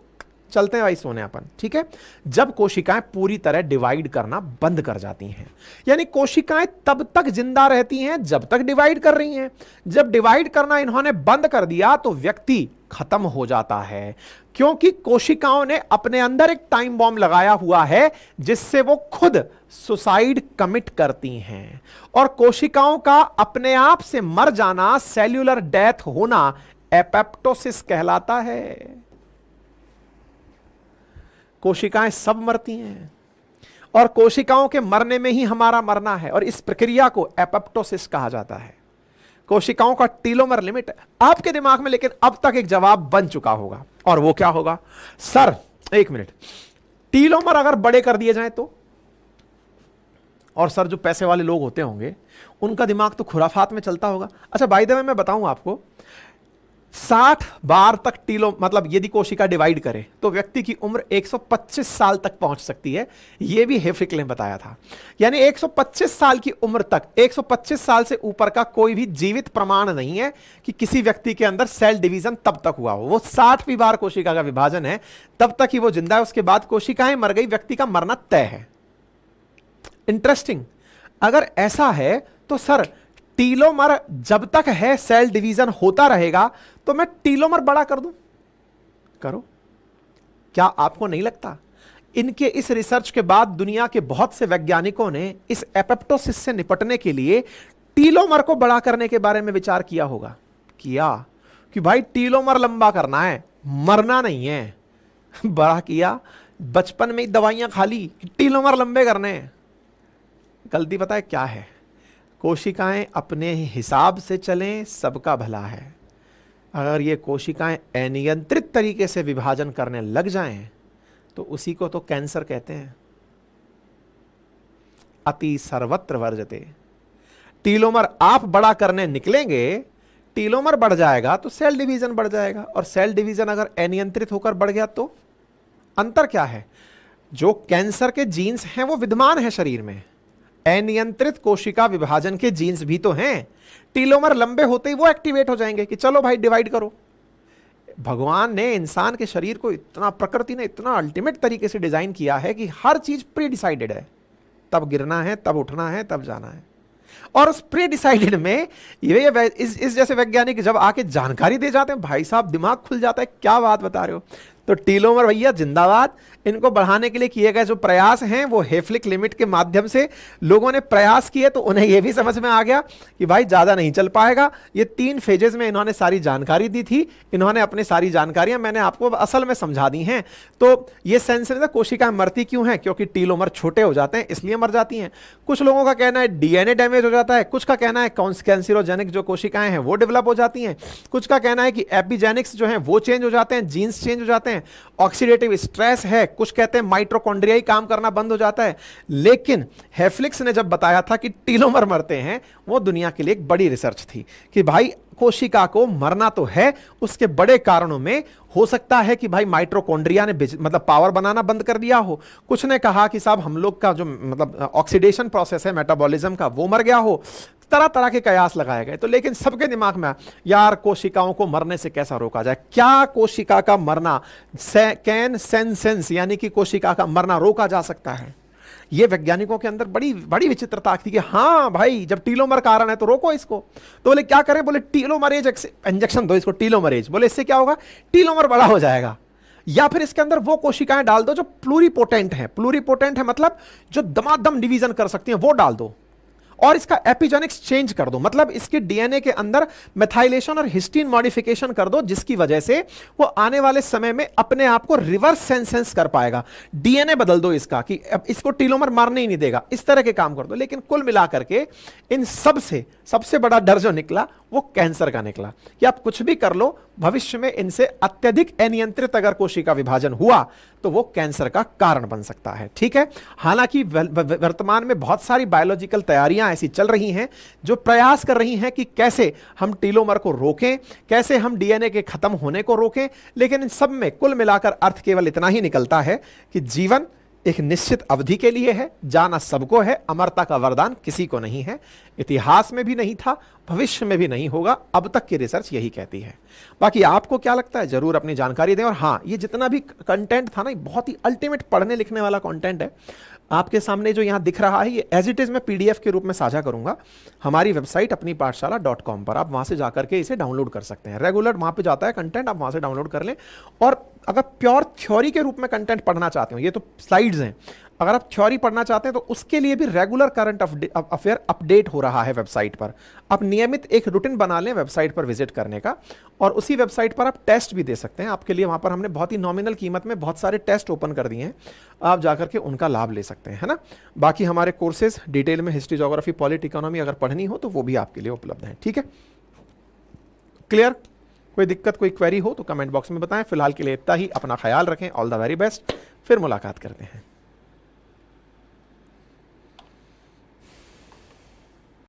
चलते हैं भाई सोने अपन, ठीक है। जब कोशिकाएं पूरी तरह डिवाइड करना बंद कर जाती हैं, यानी कोशिकाएं तब तक जिंदा रहती हैं जब तक डिवाइड कर रही हैं। जब डिवाइड करना इन्होंने बंद कर दिया तो व्यक्ति खत्म हो जाता है, क्योंकि कोशिकाओं ने अपने अंदर एक टाइम बॉम्ब लगाया हुआ है जिससे वो खुद सुसाइड कमिट करती हैं। और कोशिकाओं का अपने आप से मर जाना, सेल्यूलर डेथ होना, एपोप्टोसिस कहलाता है। कोशिकाएं सब मरती हैं और कोशिकाओं के मरने में ही हमारा मरना है, और इस प्रक्रिया को एपोप्टोसिस कहा जाता है। कोशिकाओं का टीलोमर लिमिट आपके दिमाग में लेकिन अब तक एक जवाब बन चुका होगा, और वो क्या होगा? सर एक मिनट, टीलोमर अगर बड़े कर दिए जाएं तो? और सर जो पैसे वाले लोग होते होंगे उनका दिमाग तो खुराफात में चलता होगा। अच्छा बाय द वे मैं बताऊं आपको, 60 बार तक मतलब यदि कोशिका डिवाइड करे तो व्यक्ति की उम्र 125 साल तक पहुंच सकती है। यह भी हेफलिक ने बताया था। यानी 125 साल की उम्र तक, 125 साल से ऊपर का कोई भी जीवित प्रमाण नहीं है कि किसी व्यक्ति के अंदर सेल डिवीजन तब तक हुआ हो। वो 60वीं बार कोशिका का विभाजन है तब तक ही वो जिंदा है, उसके बाद कोशिकाएं मर गई, व्यक्ति का मरना तय है। इंटरेस्टिंग। अगर ऐसा है तो सर टीलोमर जब तक है सेल डिवीजन होता रहेगा, तो मैं टीलोमर बड़ा कर दूं? करो। क्या आपको नहीं लगता इनके इस रिसर्च के बाद दुनिया के बहुत से वैज्ञानिकों ने इस एपोप्टोसिस से निपटने के लिए टीलोमर को बड़ा करने के बारे में विचार किया होगा? किया कि भाई टीलोमर लंबा करना है, मरना नहीं है। बड़ा किया, बचपन में ही दवाइयां खा ली, टीलोमर लंबे करने हैं। गलती पता है क्या है? कोशिकाएं अपने हिसाब से चलें, सबका भला है। अगर ये कोशिकाएं अनियंत्रित तरीके से विभाजन करने लग जाएं तो उसी को तो कैंसर कहते हैं। अति सर्वत्र वर्जते। टीलोमर आप बड़ा करने निकलेंगे, टीलोमर बढ़ जाएगा तो सेल डिवीजन बढ़ जाएगा, और सेल डिवीजन अगर अनियंत्रित होकर बढ़ गया तो अंतर क्या है? जो कैंसर के जीन्स हैं वो विद्यमान है शरीर में, अनियंत्रित कोशिका विभाजन के जीन्स भी तो हैं। टीलोमर लंबे होते ही वो एक्टिवेट हो जाएंगे कि चलो भाई डिवाइड करो। भगवान ने इंसान के शरीर को इतना, प्रकृति ने इतना अल्टीमेट तरीके से डिजाइन किया है कि हर चीज प्री डिसाइडेड है। तब गिरना है, तब उठना है, तब जाना है। और उस प्री डिसाइडेड में इस जैसे वैज्ञानिक जब आके जानकारी दे जाते हैं, भाई साहब दिमाग खुल जाता है। क्या बात बता रहे हो? तो टीलोमर भैया जिंदाबाद। इनको बढ़ाने के लिए किए गए जो प्रयास हैं वो हेफलिक लिमिट के माध्यम से लोगों ने प्रयास किए, तो उन्हें यह भी समझ में आ गया कि भाई ज्यादा नहीं चल पाएगा। ये 3 फेजेस में इन्होंने सारी जानकारी दी थी। इन्होंने अपनी सारी जानकारियां मैंने आपको असल में समझा दी हैं। तो ये सेंसर है, कोशिकाएं मरती क्यों हैं? क्योंकि टीलोमर छोटे हो जाते हैं इसलिए मर जाती हैं। कुछ लोगों का कहना है डीएनए डैमेज हो जाता है, कुछ का कहना है कैंसरोजेनिक जो कोशिकाएं हैं वो डेवलप हो जाती हैं, कुछ का कहना है कि एपिजेनिक्स जो हैं वो चेंज हो जाते हैं, जीन्स चेंज हो जाते हैं, ऑक्सीडेटिव स्ट्रेस है, कुछ कहते हैं माइटोकॉन्ड्रिया ही काम करना बंद हो जाता है। लेकिन हेफलिक्स ने जब बताया था कि टीलोमर मरते हैं, वो दुनिया के लिए एक बड़ी रिसर्च थी कि भाई कोशिका को मरना तो है, उसके बड़े कारणों में हो सकता है कि भाई माइटोकॉन्ड्रिया ने मतलब पावर बनाना बंद कर दिया हो। कुछ ने कहा कि साहब हम लोग का जो मतलब ऑक्सीडेशन प्रोसेस है मेटाबॉलिज्म का वो मर गया हो। तरह तरह के कयास लगाए गए। तो लेकिन सबके दिमाग में यार कोशिकाओं को मरने से कैसा रोका जाए, क्या कोशिका का मरना कैन सेंसेंस यानी कि कोशिका का मरना रोका जा सकता है? ये वैज्ञानिकों के अंदर बड़ी बड़ी विचित्रता थी कि हाँ भाई जब टीलोमर कारण है तो रोको इसको। तो बोले क्या करें, बोले टीलोमरेज इंजेक्शन दो इसको, टीलोमरेज। बोले इससे क्या होगा, टीलोमर बड़ा हो जाएगा। या फिर इसके अंदर वो कोशिकाएं डाल दो जो प्लूरीपोटेंट है। प्लूरीपोटेंट है मतलब जो दमादम डिवीजन कर सकती हैं, वो डाल दो। और इसका एपिजेनिक्स चेंज कर दो, मतलब इसके डीएनए के अंदर मेथाइलेशन और हिस्टीन मॉडिफिकेशन कर दो, जिसकी वजह से वो आने वाले समय में अपने आप को रिवर्स सेंसेंस कर पाएगा। डीएनए बदल दो इसका कि अब इसको टीलोमर मारने ही नहीं देगा, इस तरह के काम कर दो। लेकिन कुल मिलाकर के इन सब से सबसे बड़ा डर जो निकला वो कैंसर का निकला कि आप कुछ भी कर लो, भविष्य में इनसे अत्यधिक अनियंत्रित अगर कोशिका विभाजन हुआ तो वो कैंसर का कारण बन सकता है। ठीक है, हालांकि वर्तमान में बहुत सारी बायोलॉजिकल तैयारियां ऐसी चल रही हैं जो प्रयास कर रही हैं कि कैसे हम टीलोमर को रोकें, कैसे हम डीएनए के खत्म होने को रोकें। लेकिन इन सब में कुल मिलाकर अर्थ केवल इतना ही निकलता है कि जीवन एक निश्चित अवधि के लिए है, जाना सबको है, अमरता का वरदान किसी को नहीं है। इतिहास में भी नहीं था, भविष्य में भी नहीं होगा, अब तक की रिसर्च यही कहती है। बाकी आपको क्या लगता है जरूर अपनी जानकारी दें। और हाँ, ये जितना भी कंटेंट था ना, बहुत ही अल्टीमेट पढ़ने लिखने वाला कंटेंट है। आपके सामने जो यहाँ दिख रहा है ये एज इट इज मैं पीडीएफ के रूप में साझा करूंगा हमारी वेबसाइट अपनी पाठशाला.com पर। आप वहां से जाकर के इसे डाउनलोड कर सकते हैं। रेगुलर वहां पे जाता है कंटेंट, आप वहां से डाउनलोड कर लें। और अगर प्योर थ्योरी के रूप में कंटेंट पढ़ना चाहते हो, ये तो स्लाइड्स हैं, अगर आप थ्योरी पढ़ना चाहते हैं तो उसके लिए भी रेगुलर करंट अफेयर अपडेट हो रहा है वेबसाइट पर। आप नियमित एक रूटीन बना लें वेबसाइट पर विजिट करने का, और उसी वेबसाइट पर आप टेस्ट भी दे सकते हैं। आपके लिए वहां पर हमने बहुत ही नॉमिनल कीमत में बहुत सारे टेस्ट ओपन कर दिए हैं, आप जाकर के उनका लाभ ले सकते हैं, है ना। बाकी हमारे कोर्सेज डिटेल में हिस्ट्री, ज्योग्राफी, पॉलिट, इकोनॉमी अगर पढ़नी हो तो वो भी आपके लिए उपलब्ध है। ठीक है, क्लियर? कोई दिक्कत, कोई क्वेरी हो तो कमेंट बॉक्स में बताएं। फिलहाल के लिए इतना ही, अपना ख्याल रखें। ऑल द वेरी बेस्ट, फिर मुलाकात करते हैं।